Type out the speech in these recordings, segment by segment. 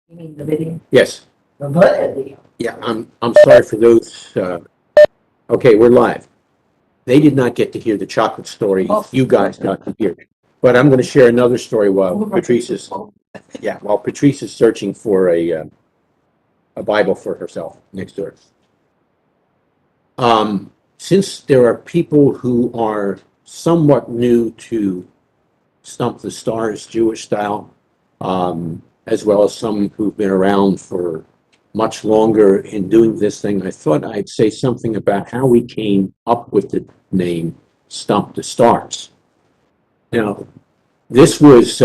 You mean the video? Yes. The video. Yeah, I'm sorry for those. Okay, we're live. They did not get to hear the chocolate story. Oh. You guys got to hear it. But I'm going to share another story while Patrice is searching for a Bible for herself next door. Since there are people who are somewhat new to Stump the Stars Jewish style, as well as some who've been around for much longer in doing this thing, I thought I'd say something about how we came up with the name Stump the Stars. Now, this was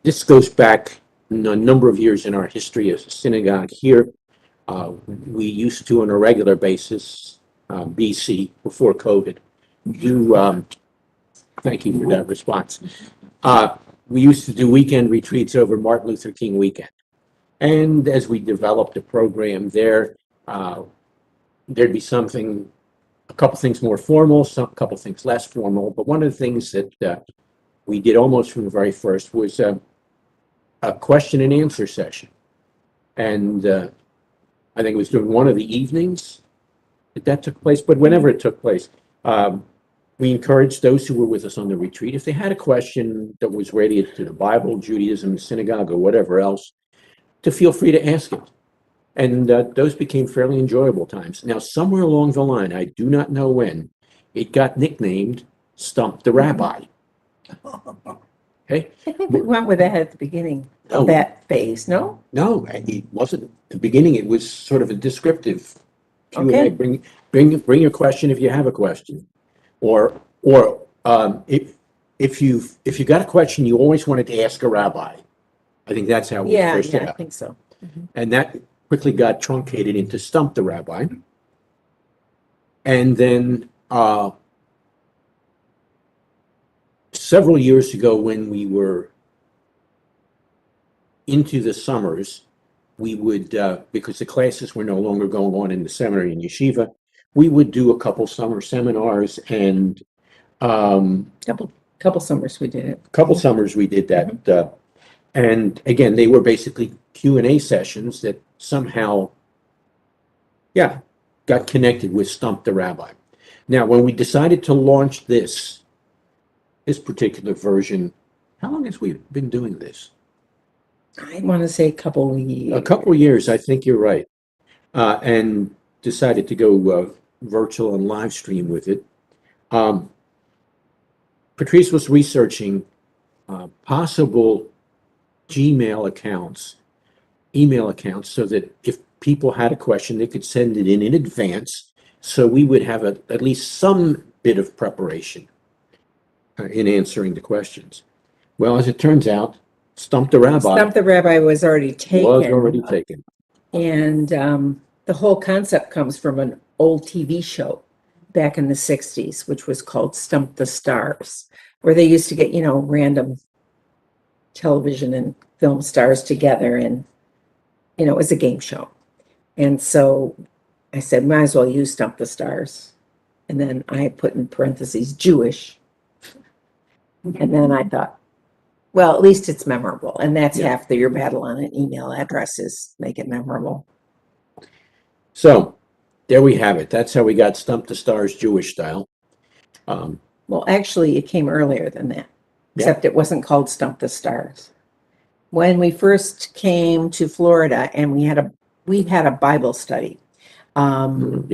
this goes back a number of years in our history as a synagogue here. We used to, on a regular basis, BC, before COVID, do, thank you for that response. We used to do weekend retreats over Martin Luther King weekend. And as we developed a program there, there'd be a couple things more formal, a couple things less formal. But one of the things that we did almost from the very first was a question and answer session. And I think it was during one of the evenings that took place, but whenever it took place, we encouraged those who were with us on the retreat, if they had a question that was related to the Bible, Judaism, the synagogue, or whatever else, to feel free to ask it. And those became fairly enjoyable times. Now, somewhere along the line, I do not know when, it got nicknamed Stump the Rabbi. Okay? I think we went with that at the beginning No. of that phase, no? No, it wasn't. At the beginning, it was sort of a descriptive Q&A. Okay. Bring your question if you have a question, or if you got a question you always wanted to ask a rabbi. I think that's how we first Yeah, did I it. think so. And that quickly got truncated into Stump the Rabbi. And then several years ago, when we were into the summers, we would, because the classes were no longer going on in the seminary and yeshiva, we would do a couple summer seminars, and Couple summers we did it. couple summers we did that. And again, they were basically Q&A sessions that somehow, got connected with Stump the Rabbi. Now, when we decided to launch this particular version, how long has we been doing this? I want to say a couple of years. A couple of years, I think you're right. And decided to go virtual and live stream with it. Patrice was researching possible email accounts, so that if people had a question, they could send it in advance, so we would have at least some bit of preparation in answering the questions. Well, as it turns out, Stump the Rabbi Stump the Rabbi was already taken. And the whole concept comes from an old TV show back in the 60s, which was called Stump the Stars, where they used to get, random television and film stars together, and, it was a game show. And so I said, might as well use Stump the Stars. And then I put in parentheses, Jewish. And then I thought, well, at least it's memorable. And that's half your battle on an email address, is make it memorable. So there we have it. That's how we got Stump the Stars Jewish style. Well, actually, it came earlier than that, except it wasn't called Stump the Stars. When we first came to Florida, and we had a Bible study. And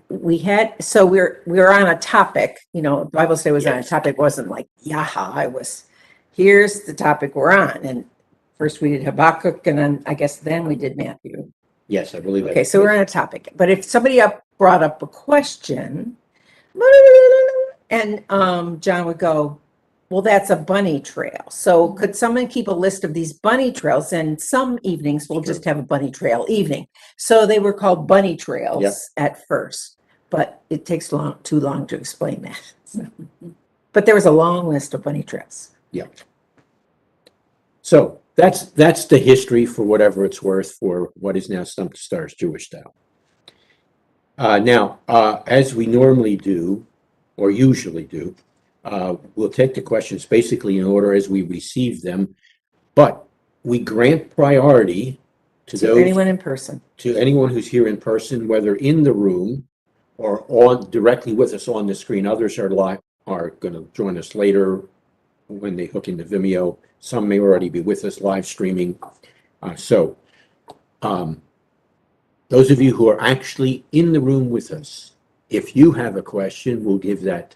we were on a topic, Bible study was on a topic, wasn't like Yaha, it was, here's the topic we're on. And first we did Habakkuk, and then I guess then we did Matthew. Yes, I believe that. Okay, so we're on a topic. But if somebody brought up a question, and John would go, well, that's a bunny trail. So could someone keep a list of these bunny trails? And some evenings we'll just have a bunny trail evening. So they were called bunny trails at first, but it takes too long to explain that. So. But there was a long list of bunny trails. Yeah. So that's the history, for whatever it's worth, for what is now Stump the Stars Jewish style. Now, as we normally do, or usually do, we'll take the questions basically in order as we receive them, but we grant priority to To those, anyone in person. to anyone who's here in person, whether in the room or on directly with us on the screen. Others are going to join us later when they hook into Vimeo. Some may already be with us live streaming. So those of you who are actually in the room with us, if you have a question, we'll give that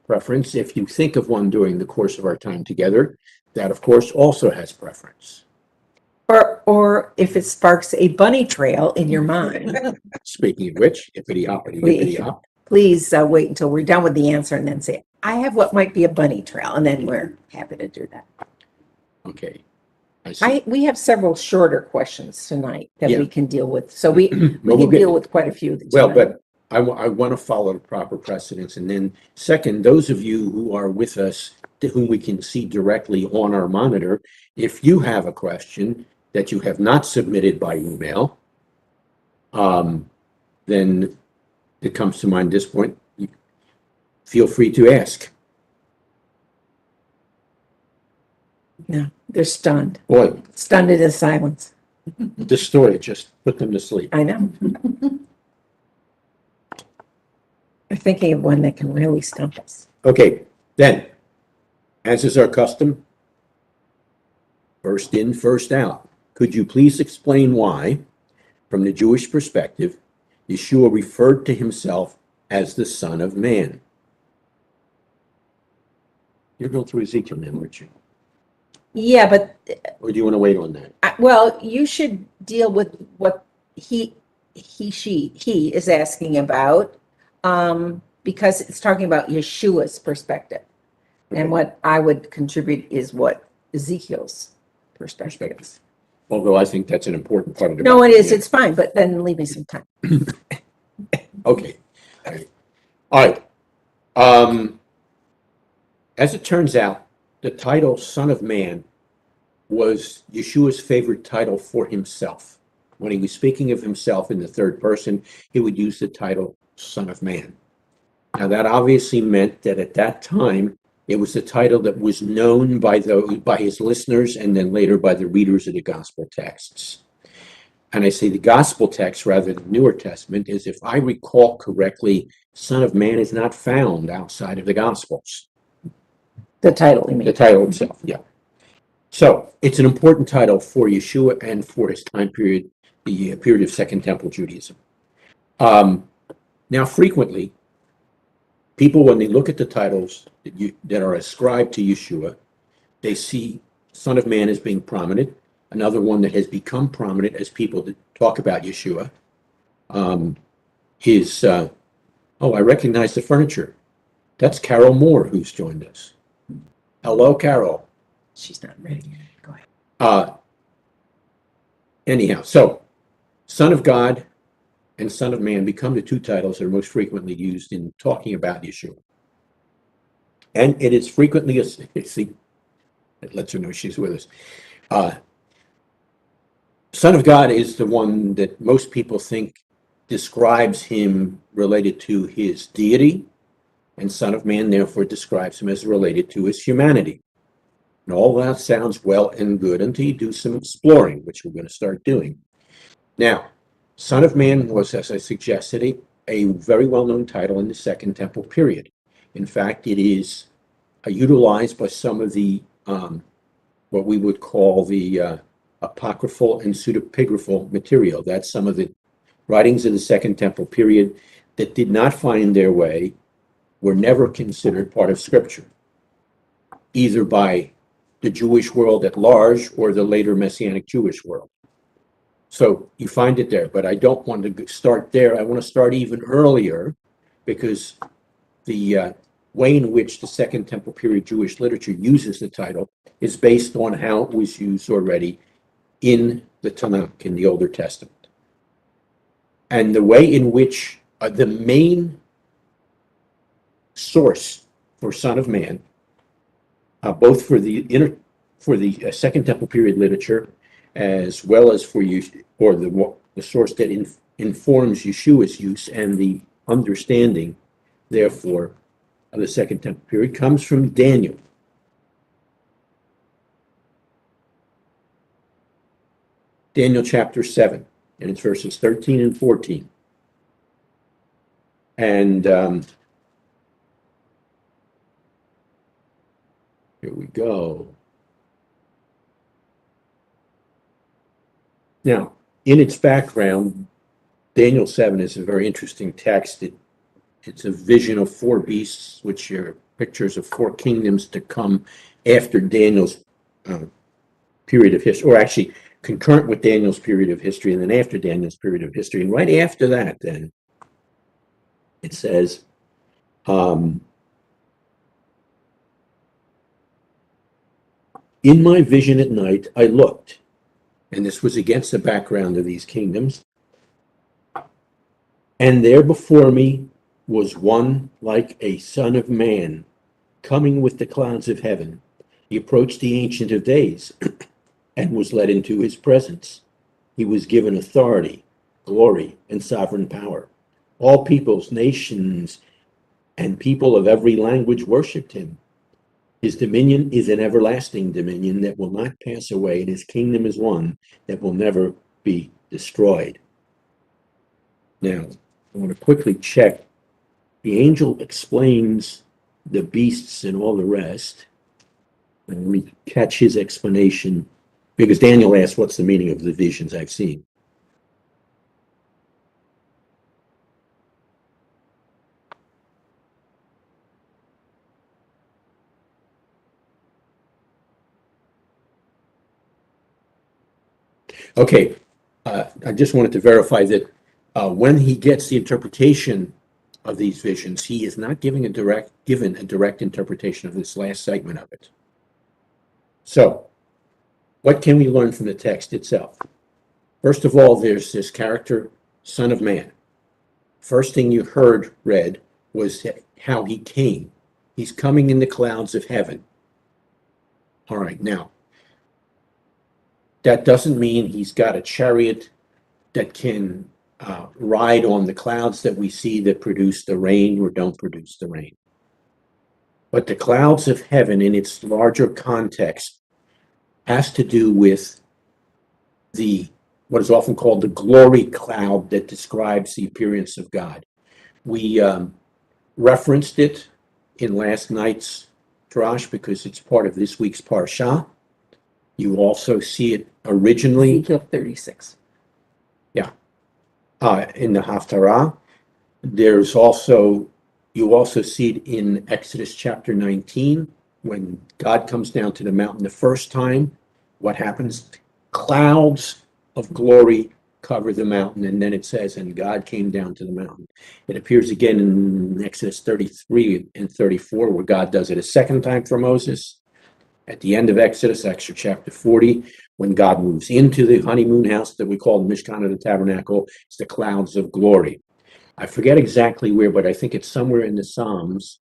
preference. If you think of one during the course of our time together, that of course also has preference. Or if it sparks a bunny trail in your mind, Speaking of which, hippity hoppity hippity hop. please wait until we're done with the answer and then say, I have what might be a bunny trail, and then we're happy to do that. Okay. I see. We have several shorter questions tonight that Yeah. we can deal with. So we Well, can deal with quite a few. Well, tonight. but I want to follow the proper precedence. And then second, those of you who are with us, to whom we can see directly on our monitor, if you have a question that you have not submitted by email, then it comes to mind at this point, feel free to ask. No, they're stunned. Boy, Stunned into silence. this story just put them to sleep. I know. They're thinking of one that can really stump us. Okay, then, as is our custom, first in, first out. Could you please explain why, from the Jewish perspective, Yeshua referred to himself as the Son of Man? You're going through Ezekiel now, aren't you? Yeah, but Or do you want to wait on that? well, you should deal with what he is asking about, because it's talking about Yeshua's perspective. Okay. And what I would contribute is what Ezekiel's perspective is. Although I think that's an important part of the No, it is. Yeah. It's fine, but then leave me some time. Okay. All right. As it turns out, the title Son of Man was Yeshua's favorite title for himself. When he was speaking of himself in the third person, he would use the title Son of Man. Now, that obviously meant that at that time, it was the title that was known by his listeners and then later by the readers of the gospel texts. And I say the gospel text rather than the Newer Testament is, if I recall correctly, Son of Man is not found outside of the Gospels. The title, you mean? The title itself, yeah. So it's an important title for Yeshua and for his time period, the period of Second Temple Judaism. Now, frequently, people, when they look at the titles that are ascribed to Yeshua, they see Son of Man as being prominent. Another one that has become prominent as people that talk about Yeshua is, I recognize the furniture. That's Carol Moore who's joined us. Hello, Carol. She's not ready yet. Go ahead. Anyhow, so Son of God and Son of Man become the two titles that are most frequently used in talking about Yeshua. And it is frequently, see, it lets her know she's with us. Son of God is the one that most people think describes him related to his deity, and Son of Man therefore describes him as related to his humanity. And all that sounds well and good until you do some exploring, which we're going to start doing. Now, Son of Man was, as I suggested, a very well-known title in the Second Temple period. In fact, it is utilized by some of the, what we would call the apocryphal and pseudepigraphal material. That's some of the writings of the Second Temple period that did not find their way, were never considered part of Scripture, either by the Jewish world at large or the later Messianic Jewish world. So you find it there, but I don't want to start there. I want to start even earlier, because the way in which the Second Temple period Jewish literature uses the title is based on how it was used already in the Tanakh, in the Older Testament. And the way in which the main source for Son of Man, both for the Second Temple period literature, as well as for you, or the source that informs Yeshua's use and the understanding, therefore, of the Second Temple period, comes from Daniel. Daniel chapter 7, and it's verses 13 and 14. And here we go. Now, in its background, Daniel 7 is a very interesting text. It's a vision of four beasts, which are pictures of four kingdoms to come after Daniel's period of history, or actually concurrent with Daniel's period of history, and then after Daniel's period of history. And right after that, then, it says, in my vision at night, I looked, and this was against the background of these kingdoms, and there before me was one like a son of man, coming with the clouds of heaven. He approached the Ancient of Days and was led into his presence. He was given authority, glory, and sovereign power. All peoples, nations, and people of every language worshipped him. His dominion is an everlasting dominion that will not pass away, and his kingdom is one that will never be destroyed. Now, I want to quickly check. The angel explains the beasts and all the rest. And let me catch his explanation, because Daniel asked, what's the meaning of the visions I've seen? Okay, I just wanted to verify that when he gets the interpretation of these visions, he is not given a direct interpretation of this last segment of it. So, what can we learn from the text itself? First of all, there's this character, Son of Man. First thing you heard read was how he came. He's coming in the clouds of heaven. All right, now, that doesn't mean he's got a chariot that can ride on the clouds that we see that produce the rain or don't produce the rain. But the clouds of heaven, in its larger context, has to do with what is often called the glory cloud that describes the appearance of God. We referenced it in last night's drash because it's part of this week's Parsha. You also see it originally. Ezekiel 36. Yeah. In the Haftarah. You also see it in Exodus chapter 19, when God comes down to the mountain the first time. What happens? Clouds of glory cover the mountain, and then it says, and God came down to the mountain. It appears again in Exodus 33 and 34, where God does it a second time for Moses. At the end of Exodus chapter 40, when God moves into the honeymoon house that we call the Mishkan of the Tabernacle, it's the clouds of glory. I forget exactly where, but I think it's somewhere in the Psalms.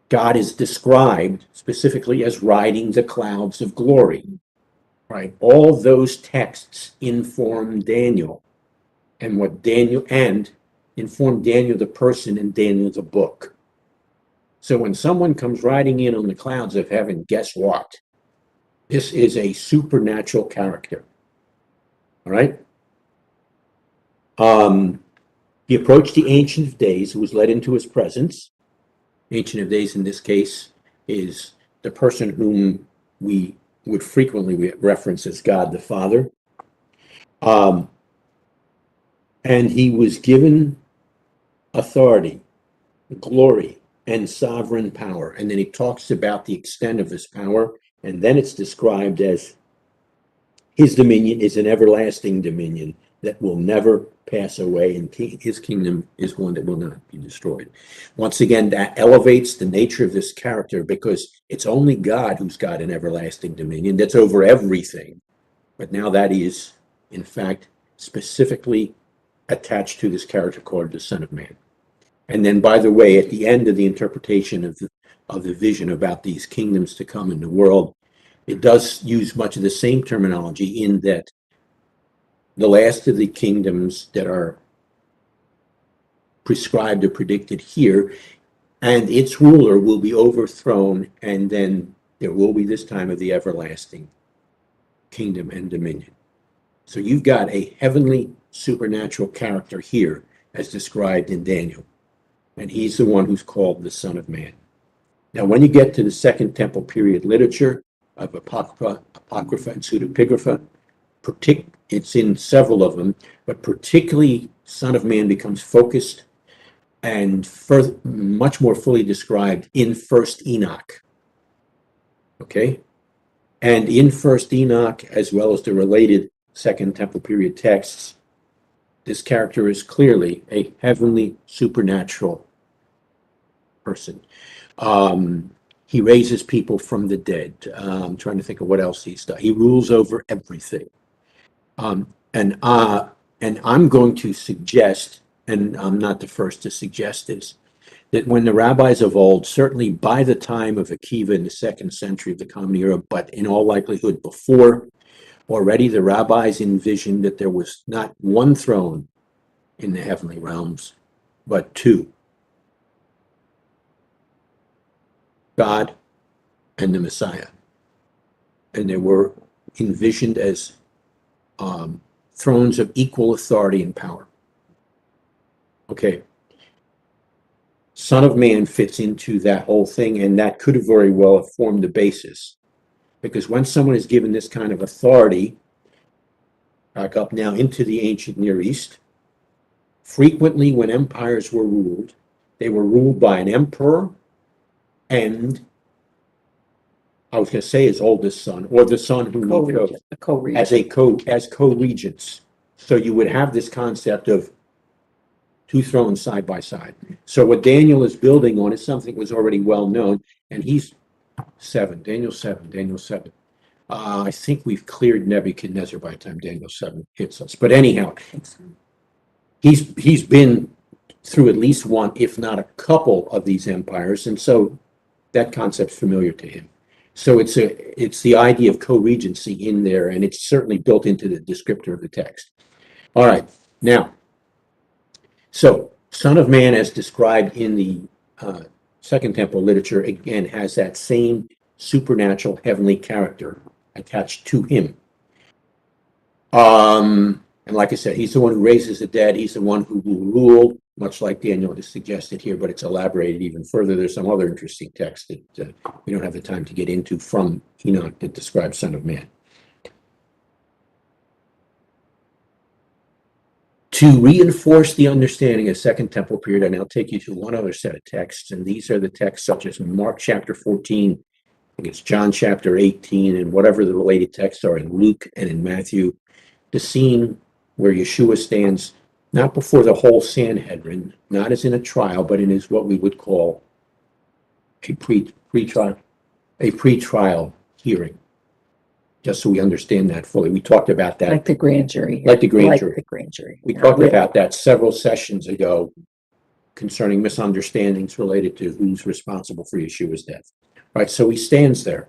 God is described specifically as riding the clouds of glory. Right? All those texts inform Daniel and inform Daniel the person and Daniel the book. So when someone comes riding in on the clouds of heaven, guess what? This is a supernatural character. All right? He approached the Ancient of Days, who was led into his presence. Ancient of Days, in this case, is the person whom we would frequently reference as God the Father. And he was given authority, glory, and sovereign power. And then he talks about the extent of his power, and then it's described as his dominion is an everlasting dominion that will never pass away, and his kingdom is one that will not be destroyed. Once again, that elevates the nature of this character, because it's only God who's got an everlasting dominion that's over everything. But now that is, in fact, specifically attached to this character called the Son of Man. And then, by the way, at the end of the interpretation of the vision about these kingdoms to come in the world, it does use much of the same terminology, in that the last of the kingdoms that are prescribed or predicted here, and its ruler will be overthrown, and then there will be this time of the everlasting kingdom and dominion. So you've got a heavenly supernatural character here as described in Daniel. And he's the one who's called the Son of Man. Now, when you get to the Second Temple period literature of Apocrypha and Pseudepigrapha, it's in several of them, but particularly Son of Man becomes focused and much more fully described in First Enoch. Okay? And in First Enoch, as well as the related Second Temple period texts, this character is clearly a heavenly supernatural person. He raises people from the dead. I'm trying to think of what else he's done. He rules over everything. And I'm going to suggest, and I'm not the first to suggest this, that when the rabbis of old, certainly by the time of Akiva in the 2nd century of the Common Era, but in all likelihood before, already the rabbis envisioned that there was not one throne in the heavenly realms, but two. God and the Messiah. And they were envisioned as thrones of equal authority and power. Okay. Son of Man fits into that whole thing, and that could have very well have formed the basis. Because when someone is given this kind of authority, back up now into the ancient Near East, frequently when empires were ruled, they were ruled by an emperor and, I was going to say, his oldest son, or the son who he chose as co-regents. So you would have this concept of two thrones side by side. So what Daniel is building on is something that was already well known, and he's Daniel 7. I think we've cleared Nebuchadnezzar by the time Daniel 7 hits us. But anyhow, he's been through at least one, if not a couple of these empires, and so that concept's familiar to him. So it's the idea of co-regency in there, and it's certainly built into the descriptor of the text. All right, now, so Son of Man, as described in the Second Temple literature, again has that same supernatural heavenly character attached to him. And like I said, he's the one who raises the dead. He's the one who will rule, much like Daniel has suggested here, but it's elaborated even further. There's some other interesting text that we don't have the time to get into from Enoch that describes Son of Man. To reinforce the understanding of Second Temple period, I now take you to one other set of texts, and these are the texts such as Mark chapter 14, I think it's John chapter 18, and whatever the related texts are in Luke and in Matthew, the scene where Yeshua stands not before the whole Sanhedrin, not as in a trial, but in as what we would call a pre-trial hearing. Just so we understand that fully. We talked about that. Like the grand jury. Like the grand jury. We talked really about that several sessions ago concerning misunderstandings related to who's responsible for Yeshua's death. Right, so he stands there.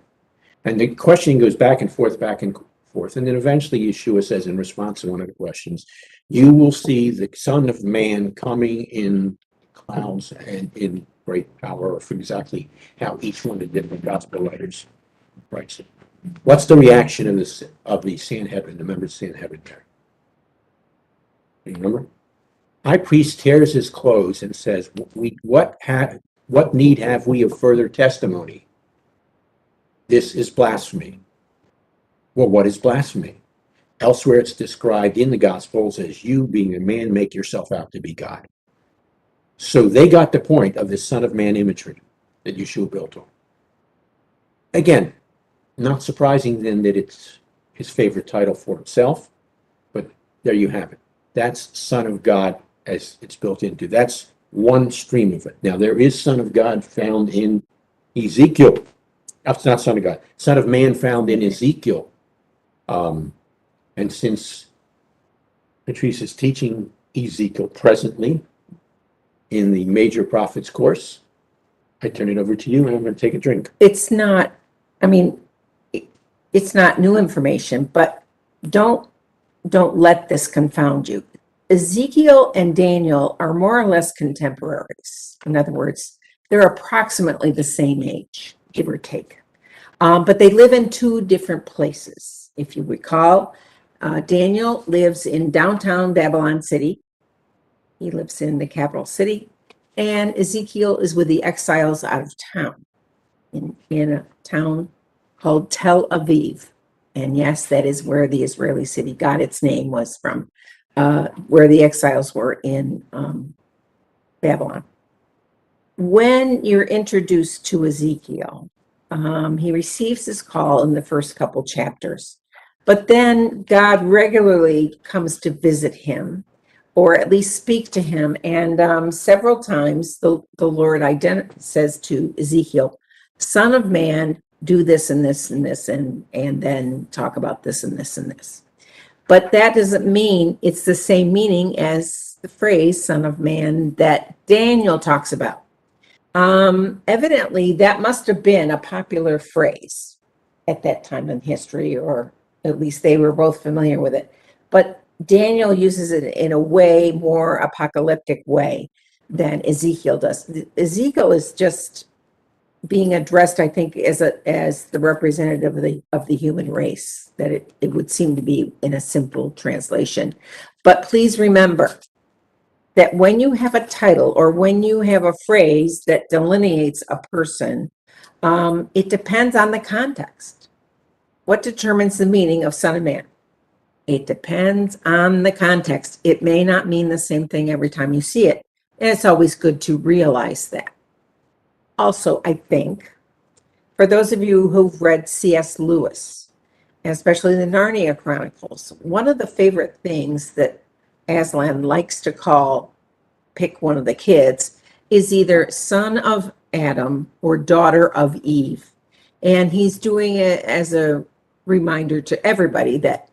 And the questioning goes back and forth. And then eventually Yeshua says in response to one of the questions, you will see the Son of Man coming in clouds and in great power, for exactly how each one of the different gospel writers writes it. What's the reaction of the Sanhedrin, the members of Sanhedrin there? You remember? High priest tears his clothes and says, what need have we of further testimony? This is blasphemy. Well, what is blasphemy? Elsewhere it's described in the Gospels as you, being a man, make yourself out to be God. So they got the point of this Son of Man imagery that Yeshua built on. Again, not surprising then that it's his favorite title for himself, but there you have it. That's Son of God as it's built into. That's one stream of it. Now, there is Son of God found in Ezekiel. That's not Son of God. Son of Man found in Ezekiel. And since Patrice is teaching Ezekiel presently in the Major Prophets course, I turn it over to you and I'm going to take a drink. It's not, it's not new information, but don't let this confound you. Ezekiel and Daniel are more or less contemporaries. In other words, they're approximately the same age, give or take. But they live in two different places. If you recall, Daniel lives in downtown Babylon City. He lives in the capital city. And Ezekiel is with the exiles out of town in a town called Tel Aviv. And yes, that is where the Israeli city got its name, was from where the exiles were in Babylon. When you're introduced to Ezekiel, he receives his call in the first couple chapters, but then God regularly comes to visit him, or at least speak to him. And several times the Lord says to Ezekiel, "Son of man, do this and this and this, and then talk about this and this and this." But that doesn't mean it's the same meaning as the phrase "son of man" that Daniel talks about. Evidently, that must have been a popular phrase at that time in history, or at least they were both familiar with it. But Daniel uses it in a way more apocalyptic way than Ezekiel does. Ezekiel is just being addressed, I think, as the representative of the human race, that it would seem to be in a simple translation. But please remember that when you have a title or when you have a phrase that delineates a person, it depends on the context. What determines the meaning of son of man? It depends on the context. It may not mean the same thing every time you see it. And it's always good to realize that. Also, I think, for those of you who've read C.S. Lewis, especially the Narnia Chronicles, one of the favorite things that Aslan likes to pick one of the kids, is either son of Adam or daughter of Eve. And he's doing it as a reminder to everybody that,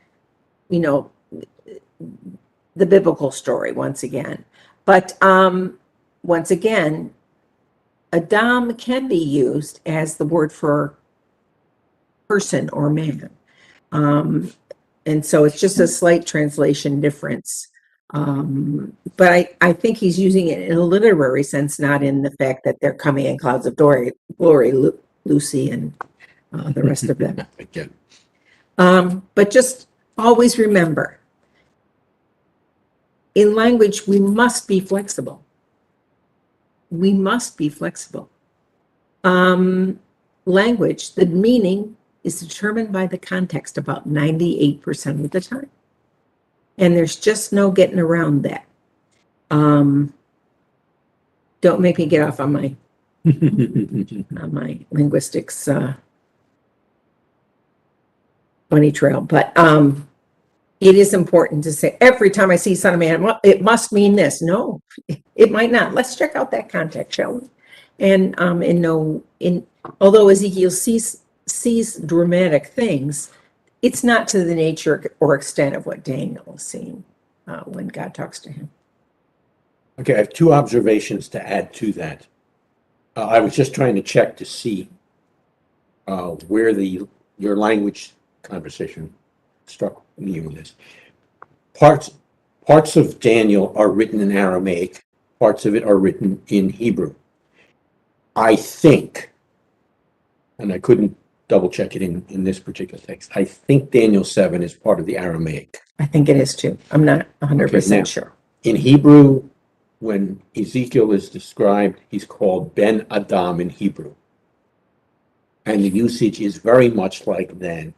the biblical story once again. But once again, Adam can be used as the word for person or man. And so it's just a slight translation difference. But I think he's using it in a literary sense, not in the fact that they're coming in clouds of glory, Lucy and the rest of them. Again. But just always remember, in language, we must be flexible. We must be flexible. Language, the meaning is determined by the context about 98% of the time. And there's just no getting around that. Don't make me get off on my linguistics bunny trail. But it is important to say, every time I see son of man, well, it must mean this. No, it might not. Let's check out that context, shall we? And although Ezekiel sees dramatic things, it's not to the nature or extent of what Daniel is seeing when God talks to him. Okay, I have two observations to add to that. I was just trying to check to see where your language conversation struck me with this. Parts of Daniel are written in Aramaic, parts of it are written in Hebrew. I think, and I couldn't double check it in this particular text, I think Daniel 7 is part of the Aramaic. I think it is too. I'm not 100% sure. In Hebrew, when Ezekiel is described, he's called Ben Adam in Hebrew. And the usage is very much like that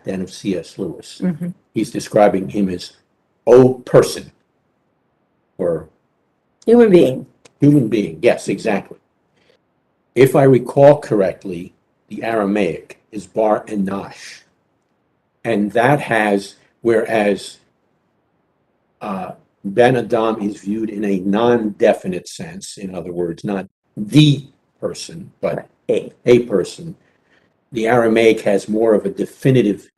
of C.S. Lewis. Mm-hmm. He's describing him as "O person," or human being. Human being, yes, exactly. If I recall correctly, the Aramaic is Bar Anash. And that has, whereas Ben Adam is viewed in a non-definite sense, in other words, not the person, but a person. The Aramaic has more of a definitive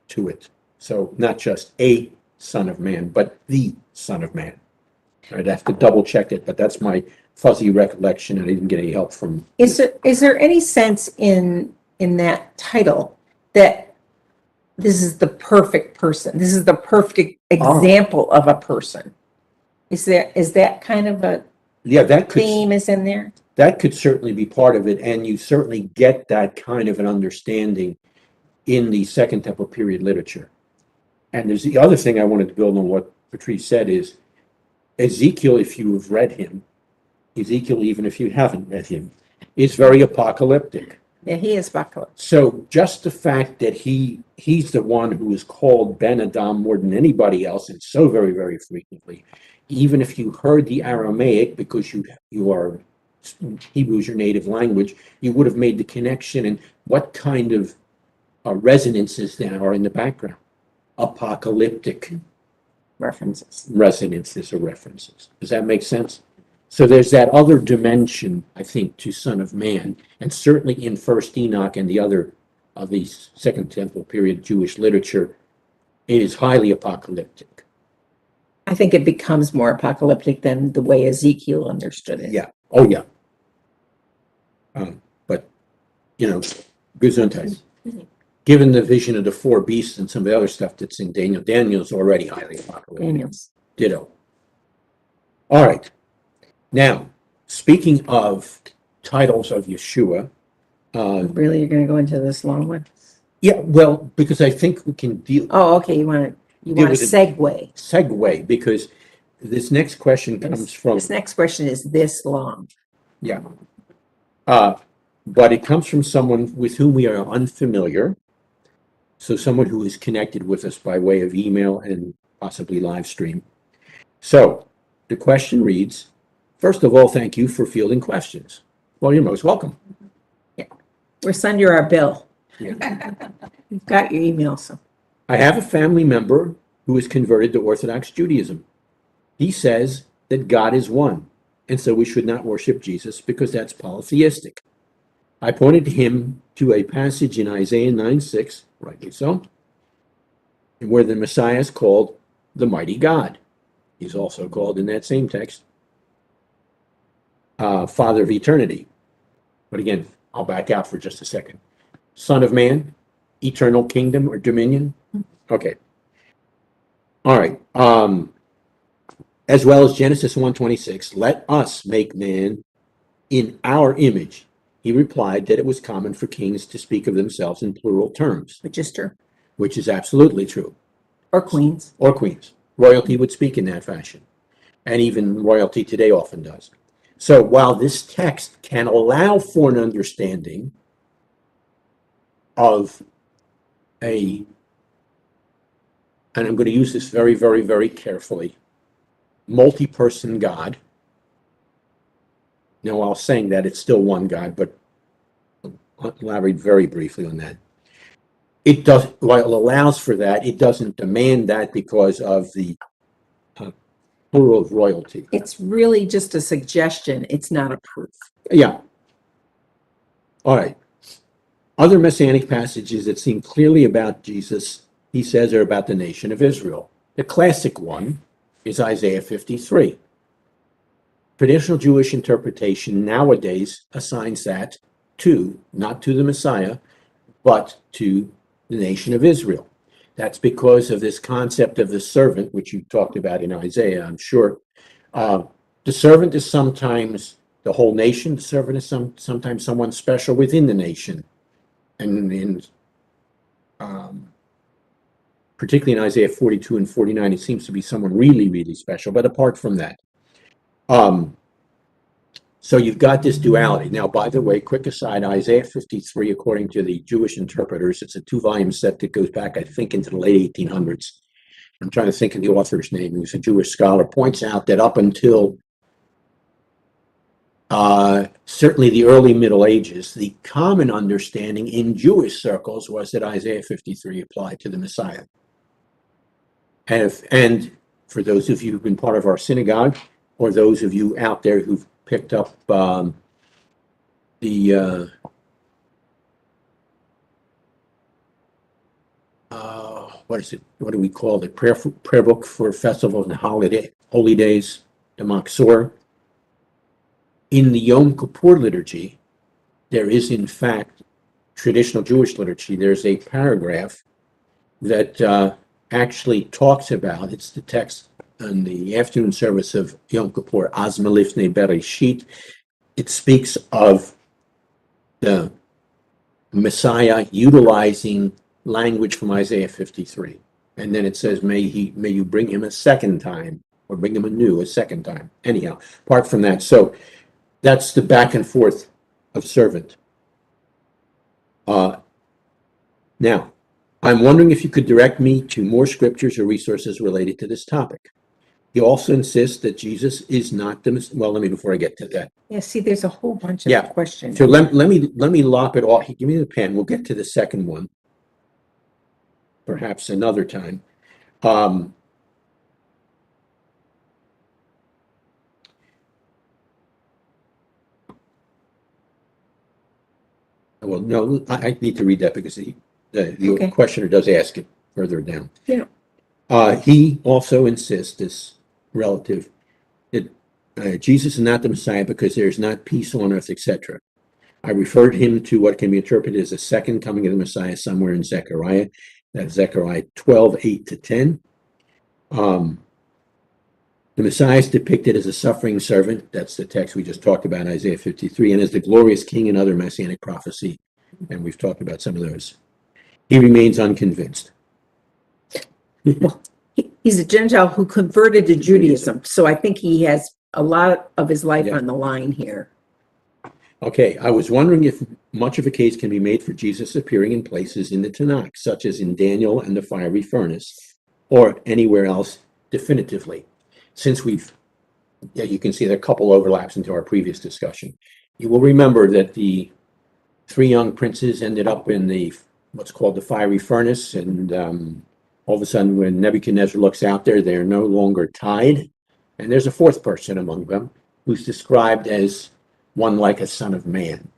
to it. So not just a son of man, but the son of man. I'd have to double check it, but that's my fuzzy recollection, and I didn't get any help from. Is there any sense in that title that this is the perfect person? This is the perfect example of a person. Is that kind of a theme is in there? That could certainly be part of it, and you certainly get that kind of an understanding in the Second Temple period literature. And there's the other thing I wanted to build on what Patrice said is Ezekiel, if you have read him, Ezekiel, even if you haven't read him, is very apocalyptic. Yeah, he is apocalyptic. So just the fact that he's the one who is called Ben Adam more than anybody else, and so very, very frequently, even if you heard the Aramaic because you are Hebrew is your native language, you would have made the connection. And what kind of resonances there are in the background? Apocalyptic resonances or references. Does that make sense? So there's that other dimension, I think, to Son of Man, and certainly in First Enoch and the other of these Second Temple period Jewish literature, it is highly apocalyptic. I think it becomes more apocalyptic than the way Ezekiel understood it. Yeah. Oh, yeah. But, Gesundheit. Given the vision of the four beasts and some of the other stuff that's in Daniel, Daniel's already highly apocalyptic. Daniel's. Ditto. All right. Now, speaking of titles of Yeshua. Really, you're going to go into this long one? Yeah, well, because I think we can deal. Oh, okay. You want to segue. Segue, because this next question comes from. This next question is this long. Yeah. But it comes from someone with whom we are unfamiliar. So someone who is connected with us by way of email and possibly live stream. So the question reads, first of all, thank you for fielding questions. Well, you're most welcome. Yeah. We'll send you our bill. Yeah. We've got your email. So I have a family member who is converted to Orthodox Judaism. He says that God is one, and so we should not worship Jesus because that's polytheistic. I pointed him to a passage in Isaiah 9:6, rightly so, where the Messiah is called the mighty God. He's also called in that same text, Father of eternity. But again, I'll back out for just a second. Son of man, eternal kingdom or dominion. Okay. All right. As well as Genesis 1:26, let us make man in our image. He replied that it was common for kings to speak of themselves in plural terms. which is true. Which is absolutely true. Or queens. Or queens. Royalty would speak in that fashion. And even royalty today often does. So while this text can allow for an understanding of and I'm going to use this very, very, very carefully, multi-person God. Now, while saying that, it's still one God, but I'll elaborate very briefly on that. It does, while it allows for that, it doesn't demand that because of the plural of royalty. It's really just a suggestion. It's not a proof. Yeah. All right. Other messianic passages that seem clearly about Jesus, he says, are about the nation of Israel. The classic one is Isaiah 53. Traditional Jewish interpretation nowadays assigns that not to the Messiah, but to the nation of Israel. That's because of this concept of the servant, which you talked about in Isaiah, I'm sure. The servant is sometimes the whole nation. The servant is sometimes someone special within the nation. And particularly in Isaiah 42 and 49, it seems to be someone really, really special. But apart from that, so you've got this duality. Now, by the way, quick aside, Isaiah 53, according to the Jewish interpreters, it's a 2-volume set that goes back, I think, into the late 1800s. I'm trying to think of the author's name. He was a Jewish scholar, points out that up until certainly the early Middle Ages, the common understanding in Jewish circles was that Isaiah 53 applied to the Messiah. And for those of you who've been part of our synagogue, or those of you out there who've picked up what is it? What do we call it? Prayer book for festivals and holy days, the Maksor. In the Yom Kippur liturgy, there is in fact traditional Jewish liturgy. There's a paragraph that actually talks about. It's the text in the afternoon service of Yom Kippur, Azma Lifnei Bereshit. It speaks of the Messiah utilizing language from Isaiah 53. And then it says, may you bring him a second time, or bring him anew a second time. Anyhow, apart from that, so that's the back and forth of servant. Now, I'm wondering if you could direct me to more scriptures or resources related to this topic. He also insists that Jesus is not the, well, let me, before I get to that. Yeah, see, there's a whole bunch of Yeah. questions. So let me lop it off. Give me the pen. We'll get to the second one, perhaps another time. Well, no, I need to read that because the Okay. questioner does ask it further down. Yeah. He also insists, this relative, that Jesus is not the Messiah because there is not peace on earth, etc. I referred him to what can be interpreted as a second coming of the Messiah somewhere in Zechariah. That's Zechariah 12:8-10. The Messiah is depicted as a suffering servant. That's the text we just talked about, Isaiah 53, and as the glorious king and other messianic prophecy. And we've talked about some of those. He remains unconvinced. Well, he's a Gentile who converted to Judaism, so I think he has a lot of his life on the line here. Okay, I was wondering if much of a case can be made for Jesus appearing in places in the Tanakh, such as in Daniel and the fiery furnace, or anywhere else definitively. Since you can see there are a couple overlaps into our previous discussion. You will remember that the three young princes ended up in what's called the fiery furnace, and all of a sudden, when Nebuchadnezzar looks out there, they're no longer tied, and there's a fourth person among them who's described as one like a son of man.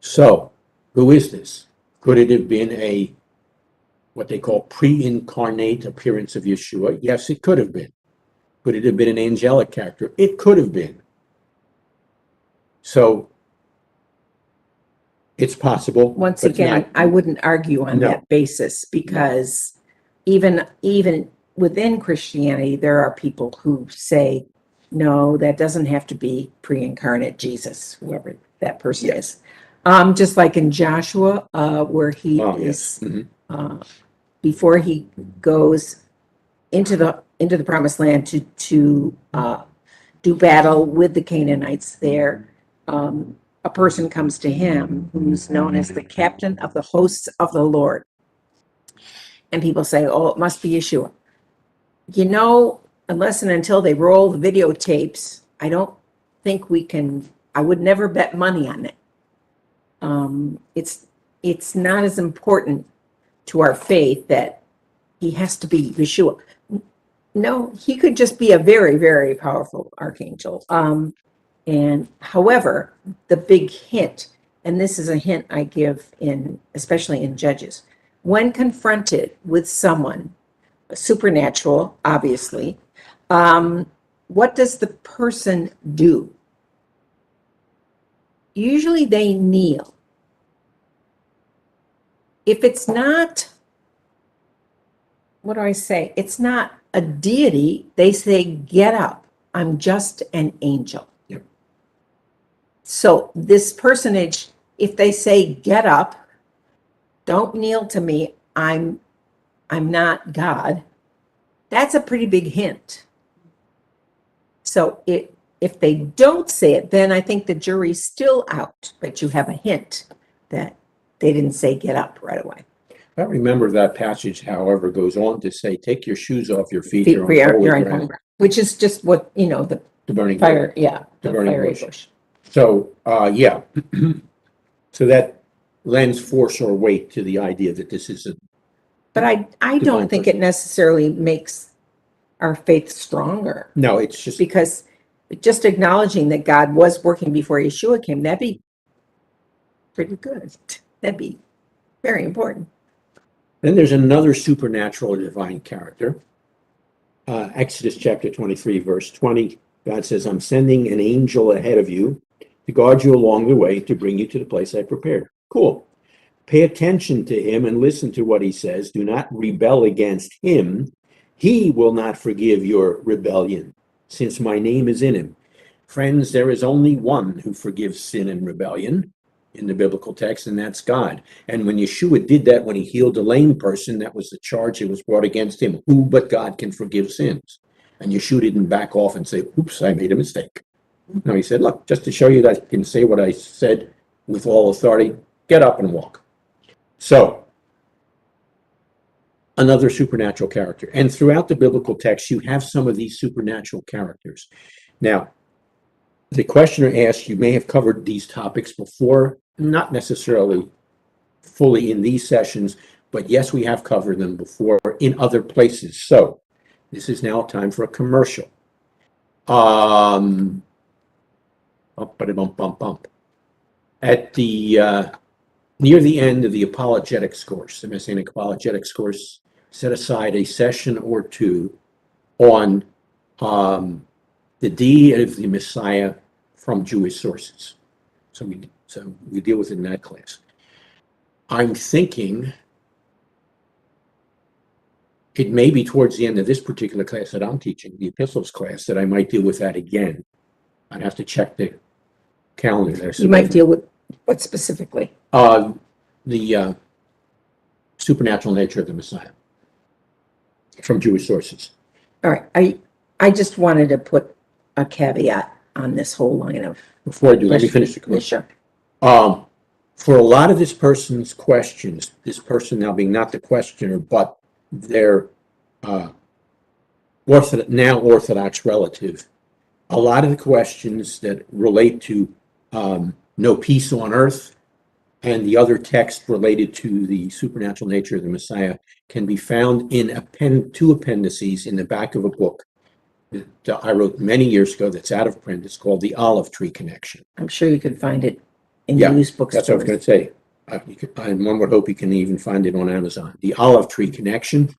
So, who is this? Could it have been what they call pre-incarnate appearance of Yeshua? Yes, it could have been. Could it have been an angelic character? It could have been. So, it's possible. Once again, I wouldn't argue on that basis, because even within Christianity, there are people who say, no, that doesn't have to be pre-incarnate Jesus, whoever that person is. Just like in Joshua, where he is, before he goes into the promised land to do battle with the Canaanites there, a person comes to him who's known as the captain of the hosts of the Lord. And people say, oh, it must be Yeshua. Unless and until they roll the videotapes, I don't think I would never bet money on it. It's not as important to our faith that he has to be Yeshua. No, he could just be a very, very powerful archangel. And however, the big hint, and this is a hint I give especially in Judges, when confronted with someone supernatural, obviously, what does the person do? Usually they kneel. If it's not, what do I say? It's not a deity, they say, get up. I'm just an angel. Yep. So this personage, if they say, get up, don't kneel to me, I'm not God, that's a pretty big hint. So if they don't say it, then I think the jury's still out, but you have a hint that they didn't say get up right away. I remember that passage, however, goes on to say, take your shoes off your feet. You're on holy ground, which is just what, the burning fire, bush. The burning bush. So, yeah. So that lends force or weight to the idea that this is But I don't think it necessarily makes our faith stronger. No, it's just because just acknowledging that God was working before Yeshua came, that'd be pretty good. That'd be very important. Then there's another supernatural or divine character. Exodus chapter 23, verse 20. God says, I'm sending an angel ahead of you to guard you along the way to bring you to the place I prepared. Cool. Pay attention to him and listen to what he says. Do not rebel against him. He will not forgive your rebellion, since my name is in him. Friends, there is only one who forgives sin and rebellion, in the biblical text, and that's God. And when Yeshua did that, when he healed a lame person, that was the charge that was brought against him. Who but God can forgive sins? And Yeshua didn't back off and say, oops, I made a mistake. No, he said, look, just to show you that I can say what I said with all authority, get up and walk. So, another supernatural character. And throughout the biblical text, you have some of these supernatural characters. Now, the questioner asked, you may have covered these topics before, not necessarily fully in these sessions, but yes, we have covered them before in other places. So, this is now time for a commercial. At the near the end of the apologetics course, the Messianic apologetics course, set aside a session or two on the deity of the Messiah from Jewish sources. So we deal with it in that class. I'm thinking it may be towards the end of this particular class that I'm teaching, the epistles class, that I might deal with that again. I'd have to check the calendar there. You might deal with what specifically? The supernatural nature of the Messiah from Jewish sources. All right. I just wanted to put a caveat on this whole line of. Before I do, let me finish the commercial. Sure. For a lot of this person's questions, this person now being not the questioner, but their now Orthodox relative, a lot of the questions that relate to no peace on earth and the other text related to the supernatural nature of the Messiah can be found in two appendices in the back of a book that I wrote many years ago that's out of print. It's called The Olive Tree Connection. I'm sure you can find it in Yeah, used bookstores. That's what I was going to say. And one would hope you can even find it on Amazon. The Olive Tree Connection,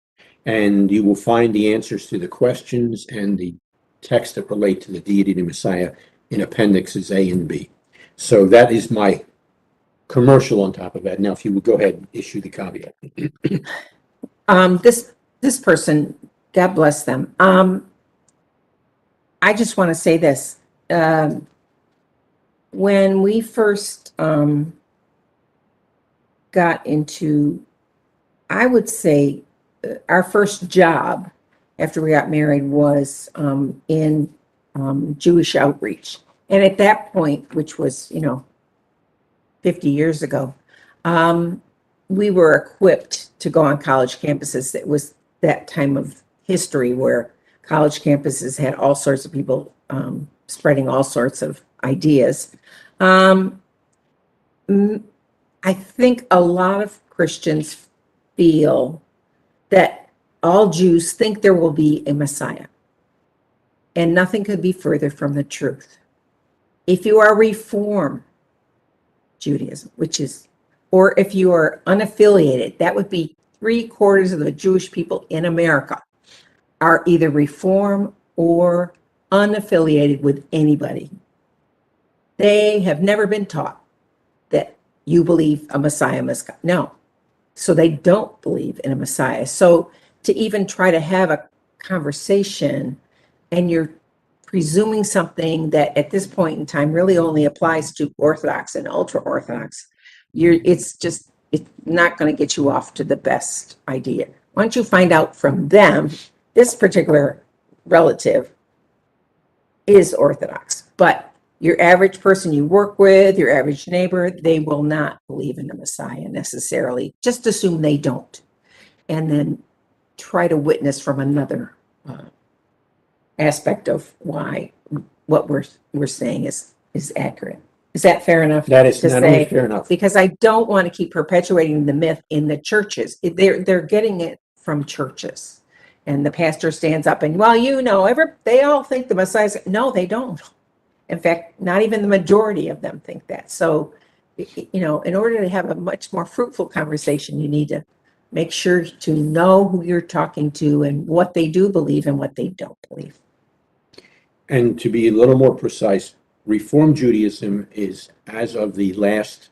and you will find the answers to the questions and the texts that relate to the deity of the Messiah in appendixes A and B. So that is my commercial on top of that. Now, if you would go ahead and issue the caveat. This person, God bless them. I just want to say this. When we first got into, I would say, our first job after we got married was in Jewish outreach. And at that point, which was, 50 years ago, we were equipped to go on college campuses. It was that time of history where college campuses had all sorts of people spreading all sorts of ideas. I think a lot of Christians feel that all Jews think there will be a Messiah, and nothing could be further from the truth. If you are Reform Judaism, or if you are unaffiliated, that would be 3/4 of the Jewish people in America are either Reform or unaffiliated with anybody. They have never been taught that you believe a Messiah must come. No. So they don't believe in a Messiah. So to even try to have a conversation, and you're presuming something that at this point in time really only applies to Orthodox and ultra-Orthodox, it's not going to get you off to the best idea. Once you find out from them, this particular relative is Orthodox, but your average person you work with, your average neighbor, they will not believe in the Messiah necessarily. Just assume they don't, and then try to witness from another aspect of why what we're saying is accurate. Is that fair enough? That is not only fair enough. Because I don't want to keep perpetuating the myth in the churches. They're getting it from churches, and the pastor stands up and, they all think the Messiah's. No, they don't. In fact, not even the majority of them think that. So, in order to have a much more fruitful conversation, you need to make sure to know who you're talking to and what they do believe and what they don't believe. And to be a little more precise, Reform Judaism is, as of the last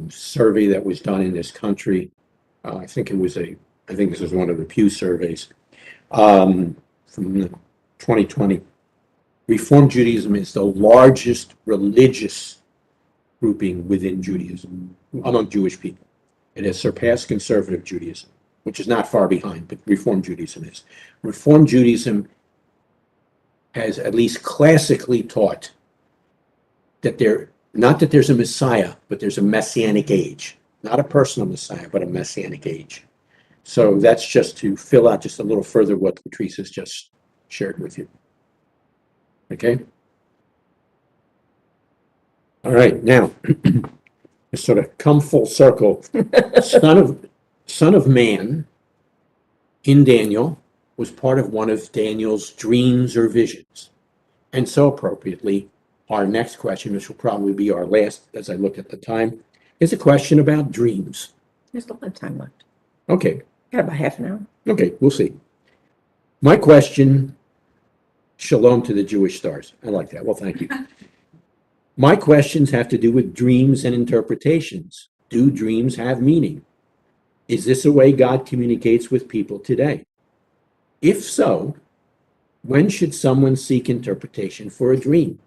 survey that was done in this country, I think this was one of the Pew surveys from 2020. Reform Judaism is the largest religious grouping within Judaism, among Jewish people. It has surpassed conservative Judaism, which is not far behind, but Reform Judaism is. Reform Judaism has at least classically taught that not that there's a Messiah, but there's a messianic age. Not a personal Messiah, but a messianic age. So that's just to fill out just a little further what Patrice has just shared with you. Okay? All right, now, to sort of come full circle, Son of Man in Daniel was part of one of Daniel's dreams or visions. And so appropriately, our next question, which will probably be our last as I look at the time, is a question about dreams. There's a lot of time left. Okay. Got about half an hour. Okay, we'll see. My question, shalom to the Jewish stars. I like that. Well, thank you. My questions have to do with dreams and interpretations. Do dreams have meaning? Is this a way God communicates with people today? If so, when should someone seek interpretation for a dream?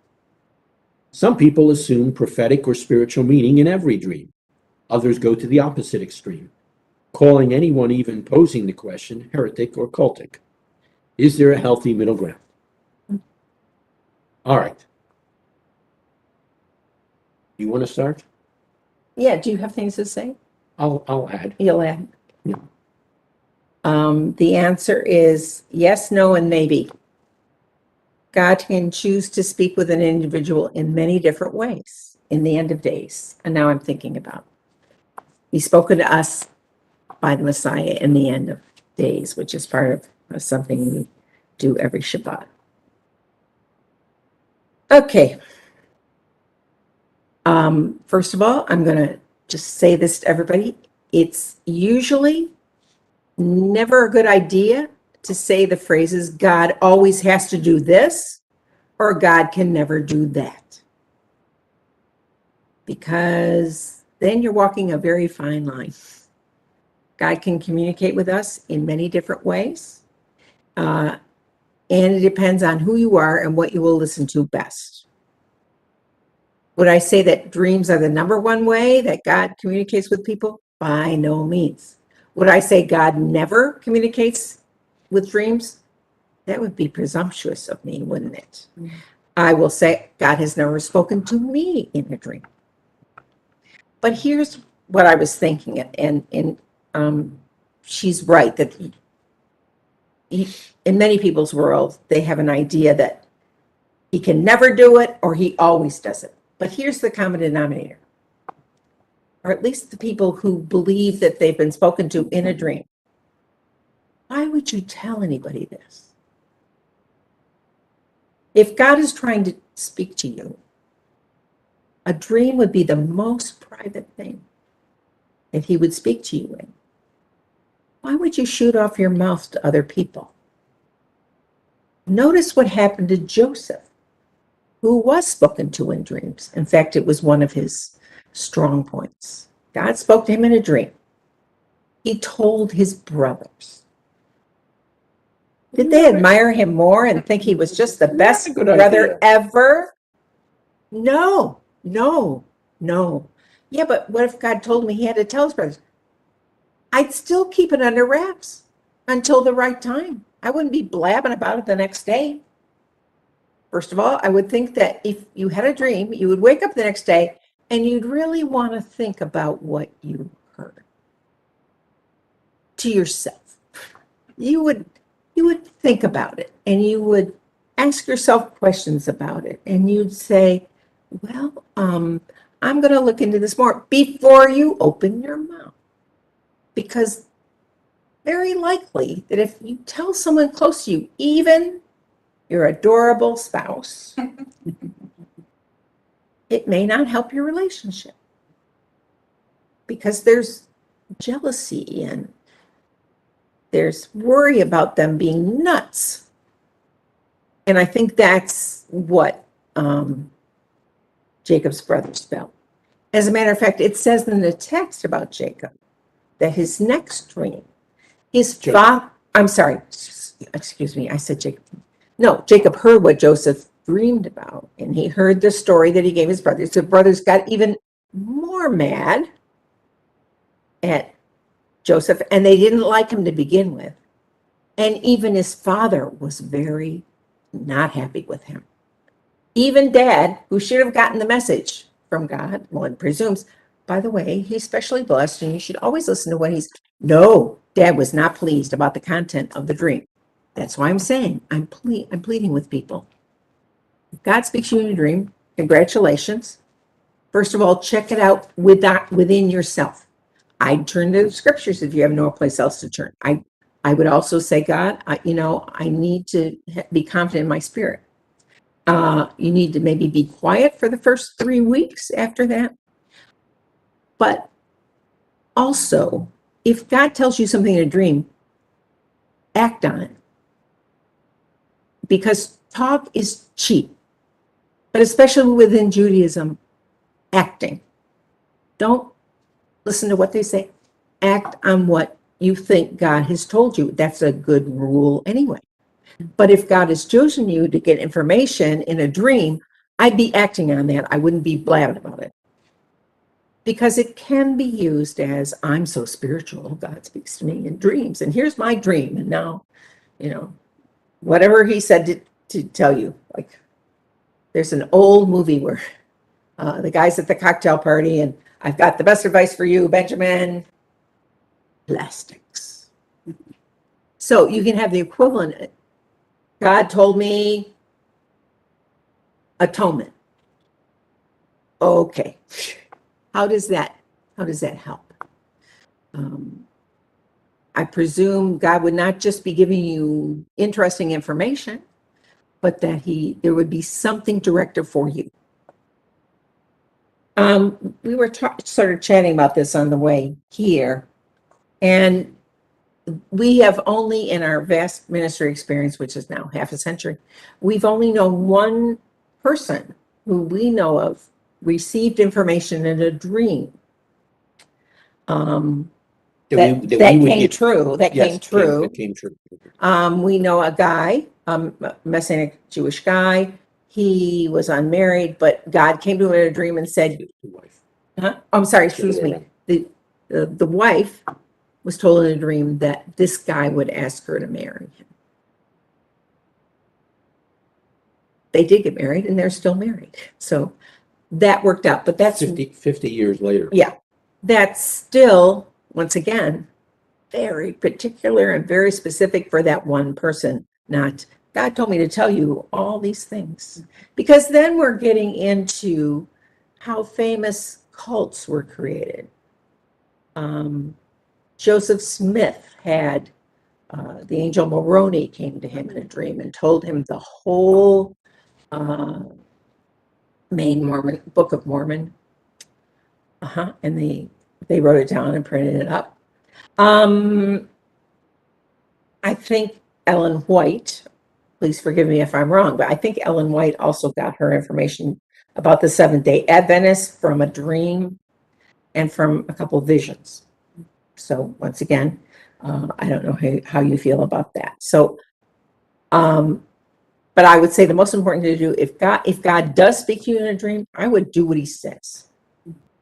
Some people assume prophetic or spiritual meaning in every dream. Others go to the opposite extreme, calling anyone even posing the question heretic or cultic. Is there a healthy middle ground? All right. You want to start? Yeah, do you have things to say? I'll add. You'll add. Yeah. The answer is yes, no, and maybe. God can choose to speak with an individual in many different ways in the end of days. And now I'm thinking about He's spoken to us by the Messiah in the end of days, which is part of something we do every Shabbat. Okay. First of all, I'm going to just say this to everybody. It's usually never a good idea to say the phrases, God always has to do this, or God can never do that. Because then you're walking a very fine line. God can communicate with us in many different ways. And it depends on who you are and what you will listen to best. Would I say that dreams are the number one way that God communicates with people? By no means. Would I say God never communicates with dreams? That would be presumptuous of me, wouldn't it? I will say God has never spoken to me in a dream. But here's what I was thinking, and she's right that in many people's world, they have an idea that he can never do it or he always does it. But here's the common denominator, or at least the people who believe that they've been spoken to in a dream. Why would you tell anybody this? If God is trying to speak to you, a dream would be the most private thing that he would speak to you in. Why would you shoot off your mouth to other people? Notice what happened to Joseph, who was spoken to in dreams. In fact, it was one of his strong points. God spoke to him in a dream. He told his brothers. Did they admire him more and think he was just the best brother ever? No. Yeah, but what if God told me he had to tell his brothers? I'd still keep it under wraps until the right time. I wouldn't be blabbing about it the next day. First of all, I would think that if you had a dream, you would wake up the next day and you'd really want to think about what you heard to yourself. You would think about it and you would ask yourself questions about it and you'd say, well, I'm going to look into this more before you open your mouth. Because very likely that if you tell someone close to you, even your adorable spouse, it may not help your relationship. Because there's jealousy and there's worry about them being nuts. And I think that's what Jacob's brothers felt. As a matter of fact, it says in the text about Jacob that his next dream, his father, I'm sorry, excuse me, I said Jacob. No, Jacob heard what Joseph dreamed about. And he heard the story that he gave his brothers. The brothers got even more mad at Joseph, and they didn't like him to begin with. And even his father was very not happy with him. Even Dad, who should have gotten the message from God, one presumes, by the way, he's specially blessed and you should always listen to what he's. No, Dad was not pleased about the content of the dream. That's why I'm saying I'm pleading with people. If God speaks to you in a dream, congratulations. First of all, check it out within yourself. I'd turn to the scriptures if you have no place else to turn. I would also say, God, I need to be confident in my spirit. You need to maybe be quiet for the first 3 weeks after that. But also, if God tells you something in a dream, act on it. Because talk is cheap. But especially within Judaism, acting. Don't listen to what they say. Act on what you think God has told you. That's a good rule anyway. But if God has chosen you to get information in a dream, I'd be acting on that. I wouldn't be blabbing about it. Because it can be used as, I'm so spiritual, God speaks to me in dreams. And here's my dream. And now, whatever he said to tell you. Like, there's an old movie where the guy's at the cocktail party and I've got the best advice for you, Benjamin. Plastics. So you can have the equivalent. God told me atonement. Okay. How does that help? I presume God would not just be giving you interesting information, but that there would be something directive for you. We were sort of chatting about this on the way here, and we have only, in our vast ministry experience, which is now half a century, we've only known one person who we know of received information in a dream. That came true. That came true. We know a guy, a Messianic Jewish guy. He was unmarried, but God came to him in a dream and said, I'm sorry, excuse me. The wife was told in a dream that this guy would ask her to marry him. They did get married and they're still married. So that worked out, but that's 50 years later. Yeah. That's still, once again, very particular and very specific for that one person. Not, God told me to tell you all these things. Because then we're getting into how famous cults were created. Joseph Smith had the angel Moroni came to him in a dream and told him the whole main Book of Mormon. And they wrote it down and printed it up. I think Ellen White, please forgive me if I'm wrong, but I think Ellen White also got her information about the Seventh-day Adventists from a dream and from a couple of visions. So once again, I don't know how you feel about that. So, but I would say the most important thing to do, if God does speak to you in a dream, I would do what he says.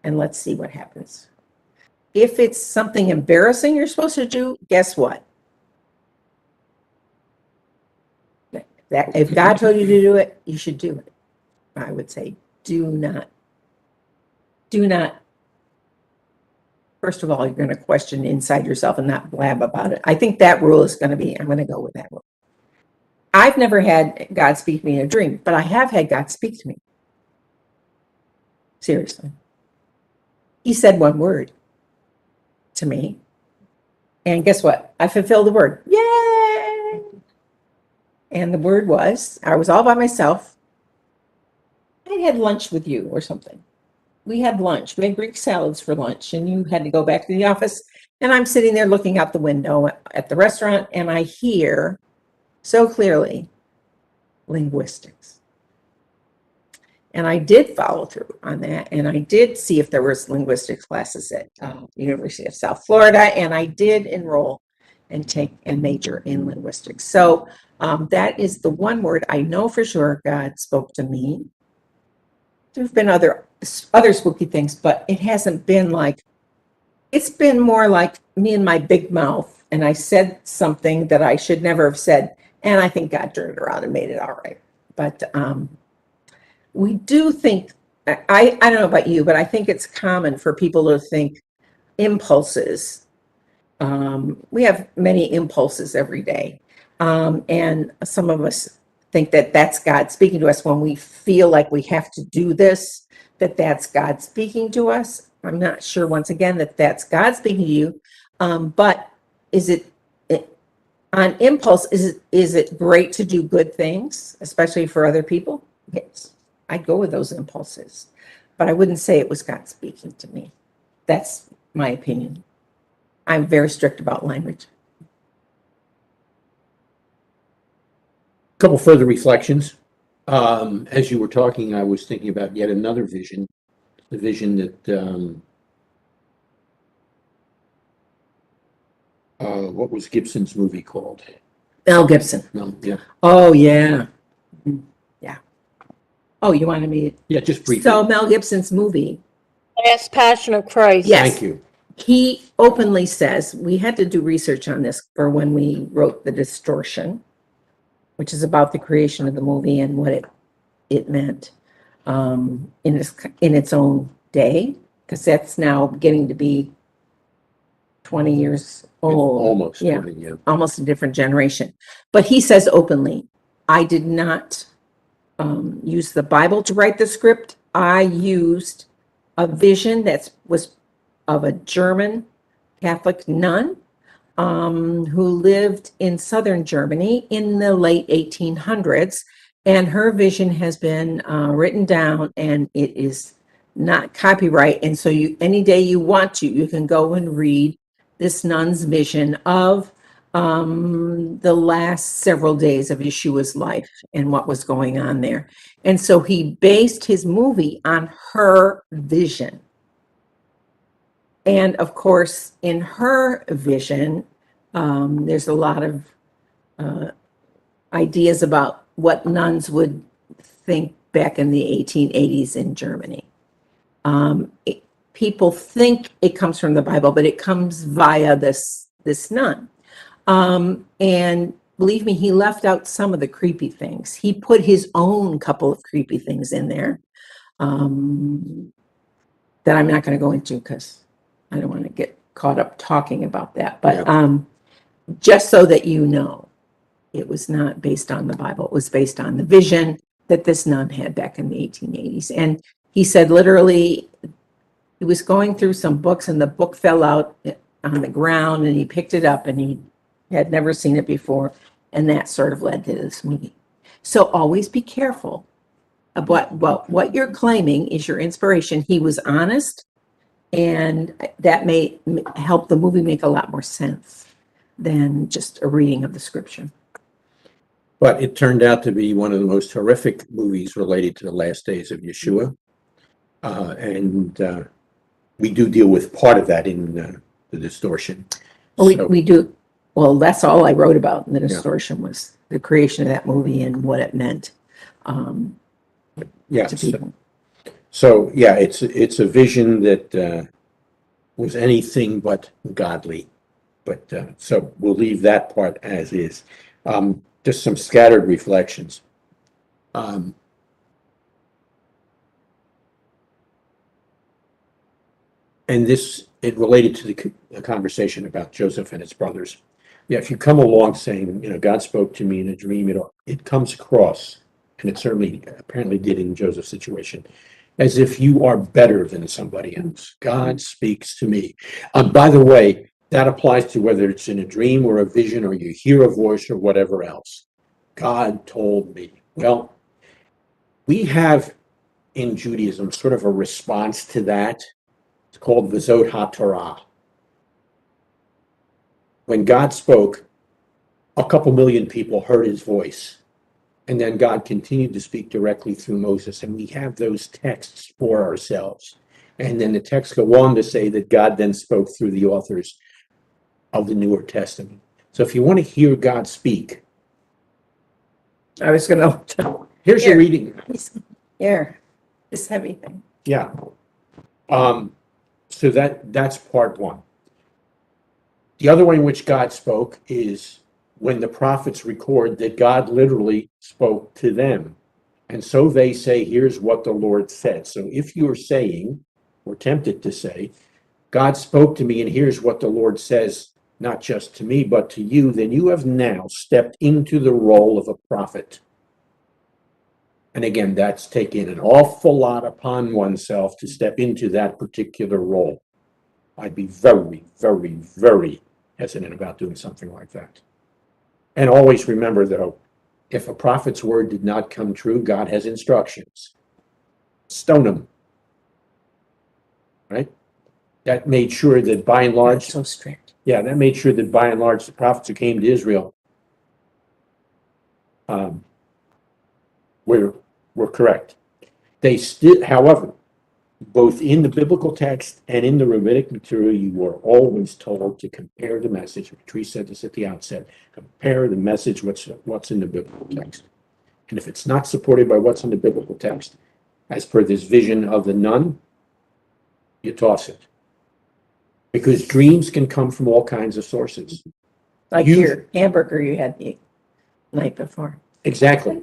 And let's see what happens. If it's something embarrassing you're supposed to do, guess what? If God told you to do it, you should do it. I would say do not. First of all, you're going to question inside yourself and not blab about it. I think that rule is going to be, I'm going to go with that rule. I've never had God speak to me in a dream, but I have had God speak to me. Seriously. He said one word to me. And guess what? I fulfilled the word. Yay! And the word was, I was all by myself. I had lunch with you or something. We had lunch. We had Greek salads for lunch, and you had to go back to the office. And I'm sitting there looking out the window at the restaurant, and I hear so clearly linguistics. And I did follow through on that, and I did see if there was linguistics classes at University of South Florida, and I did enroll and take and major in linguistics. So That is the one word I know for sure God spoke to me. There have been other spooky things, but it hasn't been like, it's been more like me and my big mouth, and I said something that I should never have said, and I think God turned it around and made it all right. But we do think, I don't know about you, but I think it's common for people to think impulses. We have many impulses every day. And some of us think that that's God speaking to us when we feel like we have to do this, that that's God speaking to us. I'm not sure, once again, that that's God speaking to you. But is it on impulse? Is it great to do good things, especially for other people? Yes, I'd go with those impulses, but I wouldn't say it was God speaking to me. That's my opinion. I'm very strict about language. Couple further reflections. As you were talking, I was thinking about yet another vision, the vision that what was Gibson's movie called? Mel Gibson. Yeah. Oh, yeah. Yeah. Oh, you wanted me to? Yeah, just briefly. So Mel Gibson's movie. Last Passion of Christ. Yes. Thank you. He openly says, we had to do research on this for when we wrote The Distortion, which is about the creation of the movie and what it meant in its own day, because that's now getting to be 20 years old. Almost. Yeah. 20, yeah. Almost a different generation. But he says openly, I did not use the Bible to write the script. I used a vision that was of a German Catholic nun who lived in southern Germany in the late 1800s. And her vision has been written down, and it is not copyright. And so any day you want to, you can go and read this nun's vision of the last several days of Yeshua's life and what was going on there. And so he based his movie on her vision. And of course, in her vision, there's a lot of ideas about what nuns would think back in the 1880s in Germany. People think it comes from the Bible, but it comes via this nun. And believe me, he left out some of the creepy things. He put his own couple of creepy things in there that I'm not going to go into because I don't want to get caught up talking about that. But just so that you know, it was not based on the Bible. It was based on the vision that this nun had back in the 1880s. And he said literally, he was going through some books and the book fell out on the ground and he picked it up and he had never seen it before. And that sort of led to this movie. So always be careful of what you're claiming is your inspiration. He was honest, and that may help the movie make a lot more sense than just a reading of the scripture. But it turned out to be one of the most horrific movies related to the last days of Yeshua. And we do deal with part of that in The Distortion. We do. Well, that's all I wrote about in The Distortion was the creation of that movie and what it meant to people. So yeah, it's a vision that was anything but godly. But so we'll leave that part as is. Just some scattered reflections. And it related to the conversation about Joseph and his brothers. Yeah, if you come along saying, God spoke to me in a dream, it comes across, and it certainly apparently did in Joseph's situation, as if you are better than somebody else. God speaks to me. By the way, that applies to whether it's in a dream or a vision or you hear a voice or whatever else. God told me. Well, we have in Judaism sort of a response to that. It's called V'zot HaTorah. When God spoke, a couple million people heard his voice. And then God continued to speak directly through Moses. And we have those texts for ourselves. And then the texts go on to say that God then spoke through the authors of the Newer Testament. So if you want to hear God speak, I was gonna, Here's your Here. reading. here, this heavy thing. Yeah. So that's part one. The other way in which God spoke is when the prophets record that God literally spoke to them. And so they say, here's what the Lord said. So if you're saying, or tempted to say, God spoke to me and here's what the Lord says, not just to me, but to you, then you have now stepped into the role of a prophet. And again, that's taking an awful lot upon oneself to step into that particular role. I'd be very, very, very hesitant about doing something like that. And always remember, though, if a prophet's word did not come true, God has instructions. Stone him. Right? That made sure that by and large, So strict. yeah, that made sure that by and large, the prophets who came to Israel were correct. They still, however, both in the biblical text and in the rabbinic material, you were always told to compare the message. Patrice said this at the outset. Compare the message what's in the biblical text. And if it's not supported by what's in the biblical text, as per this vision of the nun, you toss it. Because dreams can come from all kinds of sources. Like You- your hamburger you had the night before. Exactly.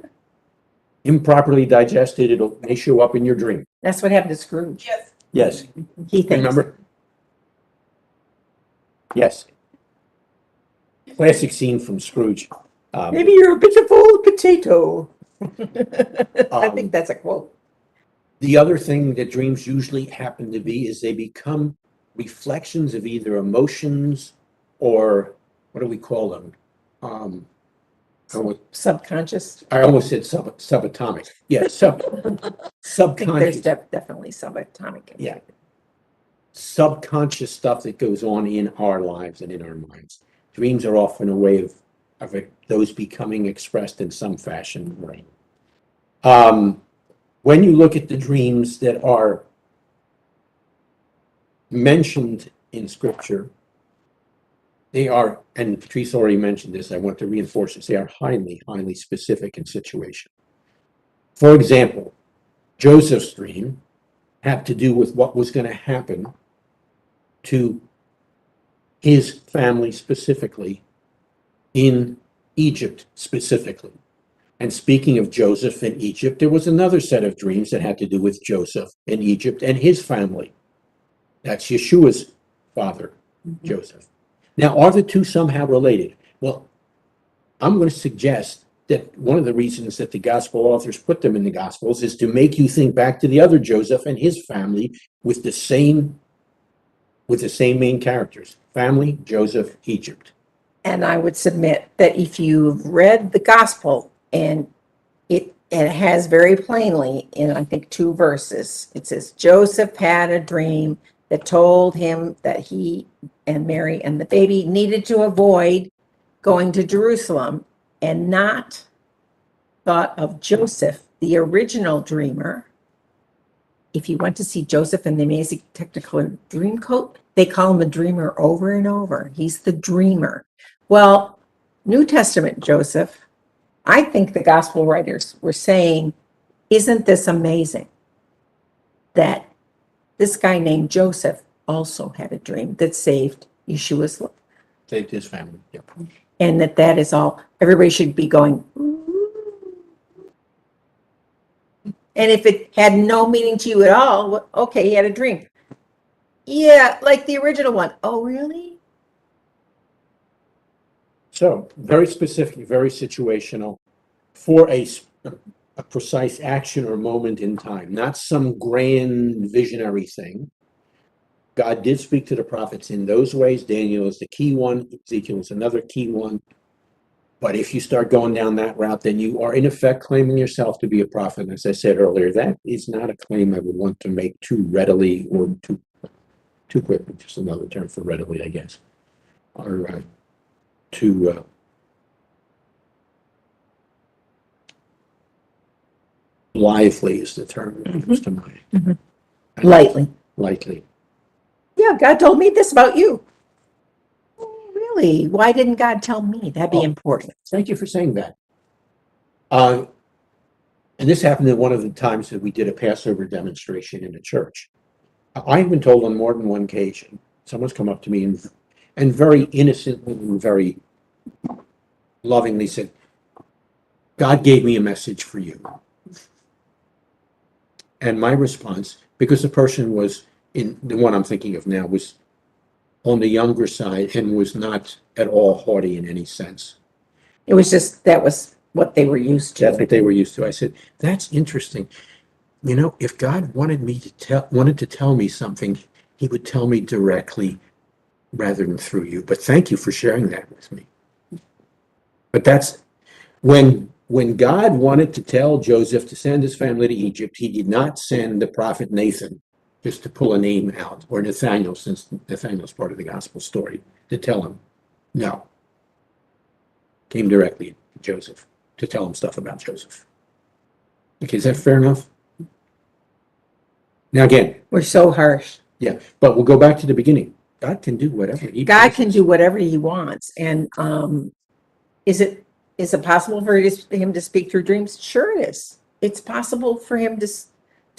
Improperly digested, it may show up in your dream. That's what happened to Scrooge. Yes. He thinks. Remember? Yes. Classic scene from Scrooge. Maybe you're a bit of old potato. I think that's a quote. The other thing that dreams usually happen to be is they become reflections of either emotions or what do we call them? Subconscious. I almost said subatomic. Yeah, I think subconscious. there's definitely subatomic. Yeah. Subconscious stuff that goes on in our lives and in our minds. Dreams are often a way of those becoming expressed in some fashion. Right. When you look at the dreams that are mentioned in Scripture, they are, and Patrice already mentioned this, I want to reinforce this, they are highly, highly specific in situation. For example, Joseph's dream had to do with what was going to happen to his family specifically, in Egypt specifically. And speaking of Joseph and Egypt, there was another set of dreams that had to do with Joseph and Egypt and his family. That's Yeshua's father, Joseph. Now, are the two somehow related? Well, I'm going to suggest that one of the reasons that the gospel authors put them in the gospels is to make you think back to the other Joseph and his family with the same main characters. Family, Joseph, Egypt. And I would submit that if you've read the gospel and it has very plainly in, I think, 2 verses, it says, Joseph had a dream that told him that he and Mary and the baby needed to avoid going to Jerusalem and not thought of Joseph, the original dreamer. If you went to see Joseph in the Amazing Technicolor Dreamcoat, they call him a dreamer over and over. He's the dreamer. Well, New Testament Joseph, I think the gospel writers were saying, isn't this amazing that this guy named Joseph also had a dream that saved Yeshua's life? Saved his family. Yep. And that is all. Everybody should be going, ooh. And if it had no meaning to you at all, well, okay, he had a dream. Yeah, like the original one. Oh, really? So, very specific, very situational for a precise action or moment in time, not some grand visionary thing. God did speak to the prophets in those ways. Daniel is the key one. Ezekiel is another key one. But if you start going down that route, then you are in effect claiming yourself to be a prophet. As I said earlier, that is not a claim I would want to make too readily or too quickly. Just another term for readily, I guess. Or too lively is the term that comes to mind. Lightly. Lightly. Yeah, God told me this about you. Oh, really? Why didn't God tell me? That'd be important. Thank you for saying that. And this happened at one of the times that we did a Passover demonstration in a church. I've been told on more than one occasion, someone's come up to me and very innocently and very lovingly said, God gave me a message for you. And my response, because the person was in the one I'm thinking of now, was on the younger side and was not at all haughty in any sense. It was just, that was what they were used to. That's what they were used to. I said, that's interesting. You know, if God wanted to tell me something, he would tell me directly rather than through you. But thank you for sharing that with me. But that's when God wanted to tell Joseph to send his family to Egypt, he did not send the prophet Nathan just to pull a name out, or Nathaniel, since Nathaniel's part of the gospel story, to tell him. No. Came directly to Joseph to tell him stuff about Joseph. Okay, is that fair enough? Now again, We're so harsh. yeah, but we'll go back to the beginning. God can do whatever he God pleases. can do whatever he wants. And is it possible for him to speak through dreams? Sure it is. It's possible for him to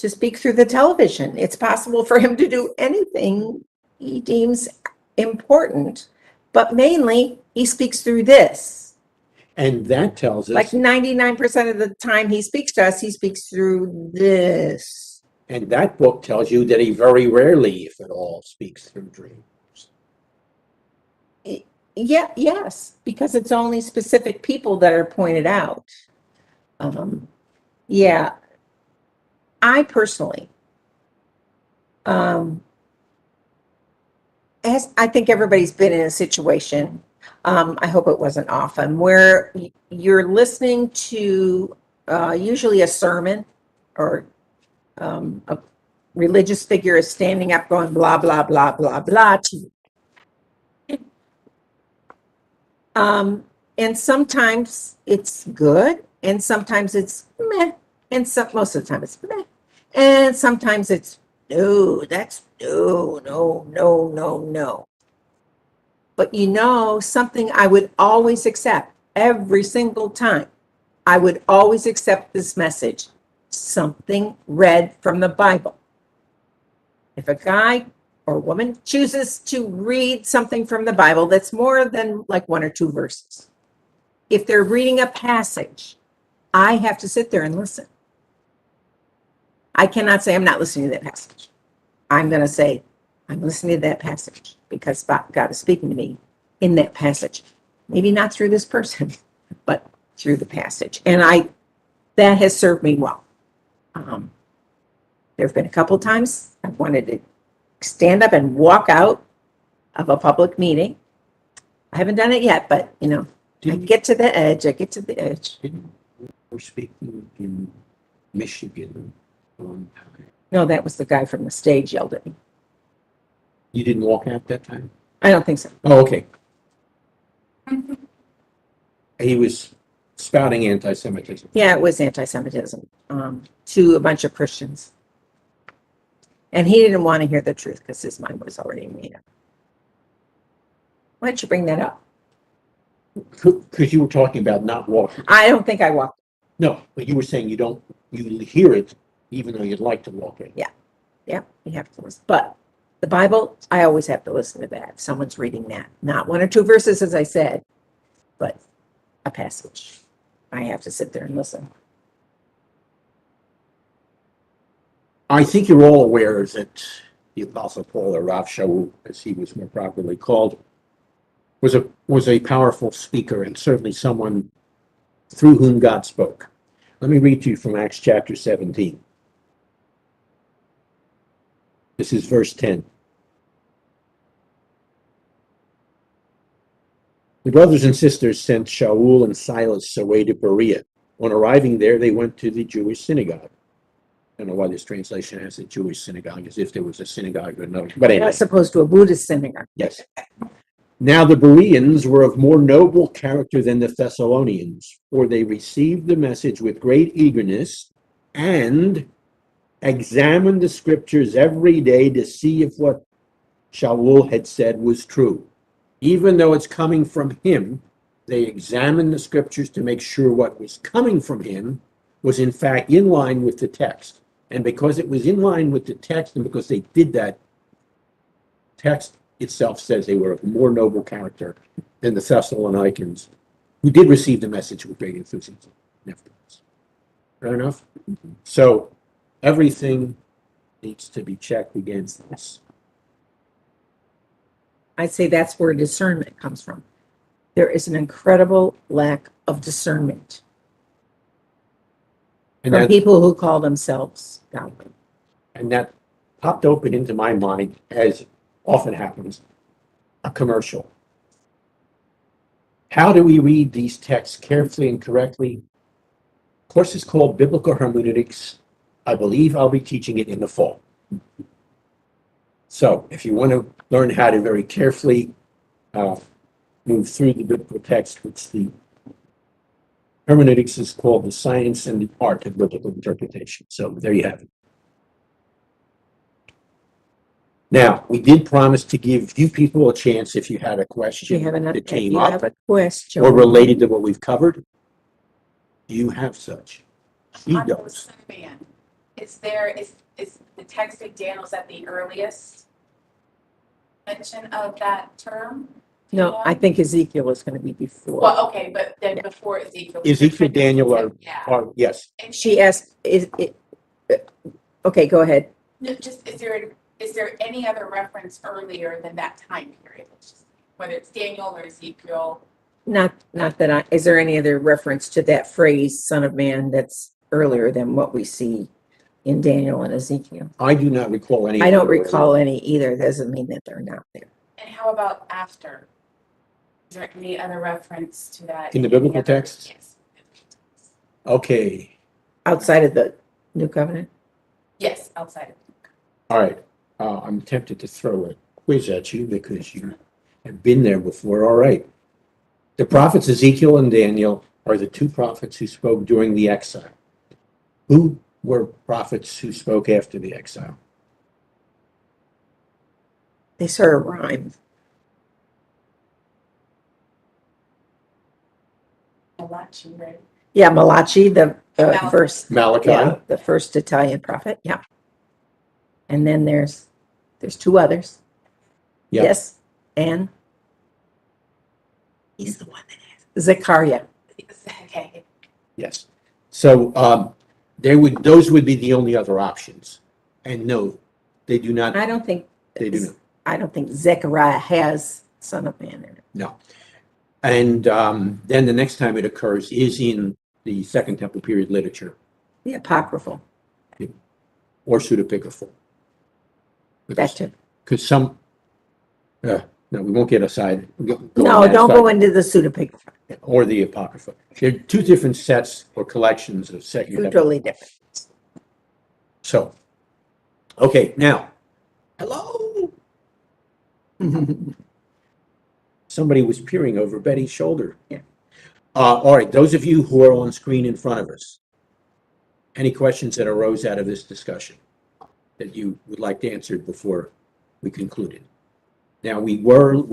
speak through the television. It's possible for him to do anything he deems important, but mainly he speaks through this. And that tells us, Like 99% of the time he speaks to us, he speaks through this. and that book tells you that he very rarely, if at all, speaks through dreams. Yeah, yes, because it's only specific people that are pointed out. Yeah, I personally, as I think everybody's been in a situation, I hope it wasn't often, where you're listening to usually a sermon, or a religious figure is standing up going blah, blah, blah, blah, blah to you. And sometimes it's good, and sometimes it's meh, and most of the time it's meh, and sometimes it's no, no. But something I would always accept every single time. I would always accept this message, something read from the Bible. If a guy or woman chooses to read something from the Bible that's more than like 1 or 2 verses, if they're reading a passage, I have to sit there and listen. I cannot say I'm not listening to that passage. I'm going to say I'm listening to that passage because God is speaking to me in that passage. Maybe not through this person, but through the passage. And that has served me well. There have been a couple times I've wanted to stand up and walk out of a public meeting. I haven't done it yet, but I get to the edge. Didn't we speak in Michigan? No, that was the guy from the stage yelled at me. You didn't walk out that time? I don't think so. Oh, okay. He was spouting anti-Semitism. Yeah, it was anti-Semitism to a bunch of Christians. And he didn't want to hear the truth because his mind was already made up. Why don't you bring that up? Because you were talking about not walking. I don't think I walked. No, but you were saying you hear it even though you'd like to walk in. Yeah, you have to listen. But the Bible, I always have to listen to that. If someone's reading that. Not 1 or 2 verses, as I said, but a passage. I have to sit there and listen. I think you're all aware that the Apostle Paul, or Rav Shaul, as he was more properly called, was a powerful speaker and certainly someone through whom God spoke. Let me read to you from Acts chapter 17. This is verse 10. The brothers and sisters sent Shaul and Silas away to Berea. On arriving there, they went to the Jewish synagogue. I don't know why this translation has a Jewish synagogue, as if there was a synagogue or another. But anyway. As opposed to a Buddhist synagogue. Yes. Now the Bereans were of more noble character than the Thessalonians, for they received the message with great eagerness and examined the scriptures every day to see if what Shaul had said was true. Even though it's coming from him, They examined the scriptures to make sure what was coming from him was in fact in line with the text. And because it was in line with the text, and because they did that, text itself says they were of more noble character than the Thessalonians, who did receive the message with great enthusiasm. Nevertheless. Fair enough? So everything needs to be checked against this. I'd say that's where discernment comes from. There is an incredible lack of discernment And from that, people who call themselves godly. and that popped open into my mind, as often happens, a commercial. How do we read these texts carefully and correctly? The course is called Biblical Hermeneutics. I believe I'll be teaching it in the fall. So if you want to learn how to very carefully move through the biblical text, which the hermeneutics is called the science and the art of biblical interpretation. So there you have it. Now, we did promise to give you people a chance if you had a If you question have that came have up a question. or related to what we've covered. Do you have such? She On the does. Son of Man, is the text of Daniel, is that the earliest mention of that term? No, I think Ezekiel is going to be before. Well, okay, but then Yeah. before Ezekiel. Ezekiel, Daniel are, Yeah. yes. And She asked, is it, okay, go ahead. No, just, is there any other reference earlier than that time period? Whether it's Daniel or Ezekiel? Not that is there any other reference to that phrase, son of man, that's earlier than what we see in Daniel and Ezekiel? I do not recall any. I don't recall any either. Doesn't mean that they're not there. And how about after? Is there any other reference to that? In the biblical texts? Yes. Okay, Outside of the New Covenant? Yes, outside of. all right. I'm tempted to throw a quiz at you because you have been there before. All right. The prophets Ezekiel and Daniel are the two prophets who spoke during the exile. Who were prophets who spoke after the exile? They sort of rhyme. Malachi, right? Yeah, Malachi, the Malachi. first, Malachi. yeah, the first Italian prophet. Yeah. And then there's two others. Yeah. Yes, and he's the one that has Zechariah. Okay. Yes. So those would be the only other options. And no, they do not. I don't think They do not. I don't think Zechariah has son of man in it. No. And then the next time it occurs is in the Second Temple period literature The apocryphal. or pseudepigraphal. That too. Because some, no, we won't get aside. No, don't go into the pseudepigrapha. Or the apocrypha. They're two different sets or collections of Second Temple. Totally different. So, okay, now, hello. Somebody was peering over Betty's shoulder. Yeah. All right, those of you who are on screen in front of us, any questions that arose out of this discussion that you would like answered before we concluded? Now, we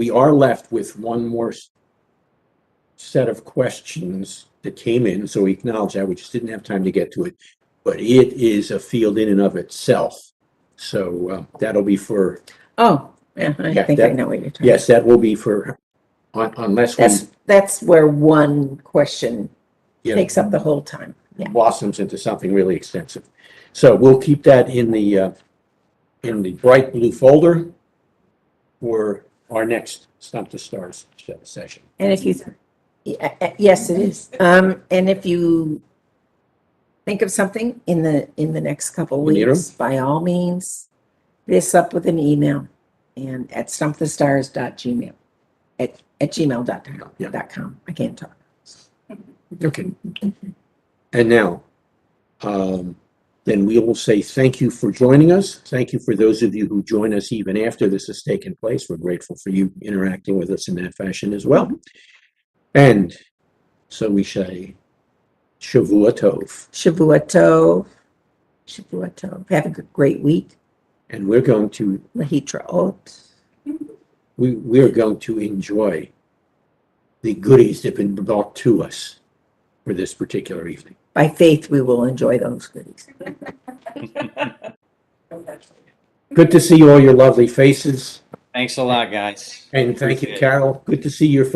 are left with one more set of questions that came in, so we acknowledge that. We just didn't have time to get to it, but it is a field in and of itself. So that'll be for, Oh, yeah, I Yeah, think I that- know what you're talking yes, that will be for, unless we, about. That's where one question you know, takes up the whole time. Yeah. blossoms into something really extensive. So we'll keep that in the bright blue folder for our next Stump the Stars session. And if you, yes, it is. And if you think of something in the next couple In the interim? weeks, by all means, hit us up with an email and at stumpthestars.gmail, at gmail.com. Yeah. I can't talk. Okay. And now, then we will say thank you for joining us. Thank you for those of you who join us even after this has taken place. We're grateful for you interacting with us in that fashion as well. And so we say, Shavua Tov. Shavua Tov. Shavua Tov. Have a great week. And we're going to, Lahitraot. we're going to enjoy the goodies that have been brought to us for this particular evening. By faith, we will enjoy those goodies. Good to see all your lovely faces, Thanks a lot, guys. and thank you, Appreciate it. Carol. Good to see your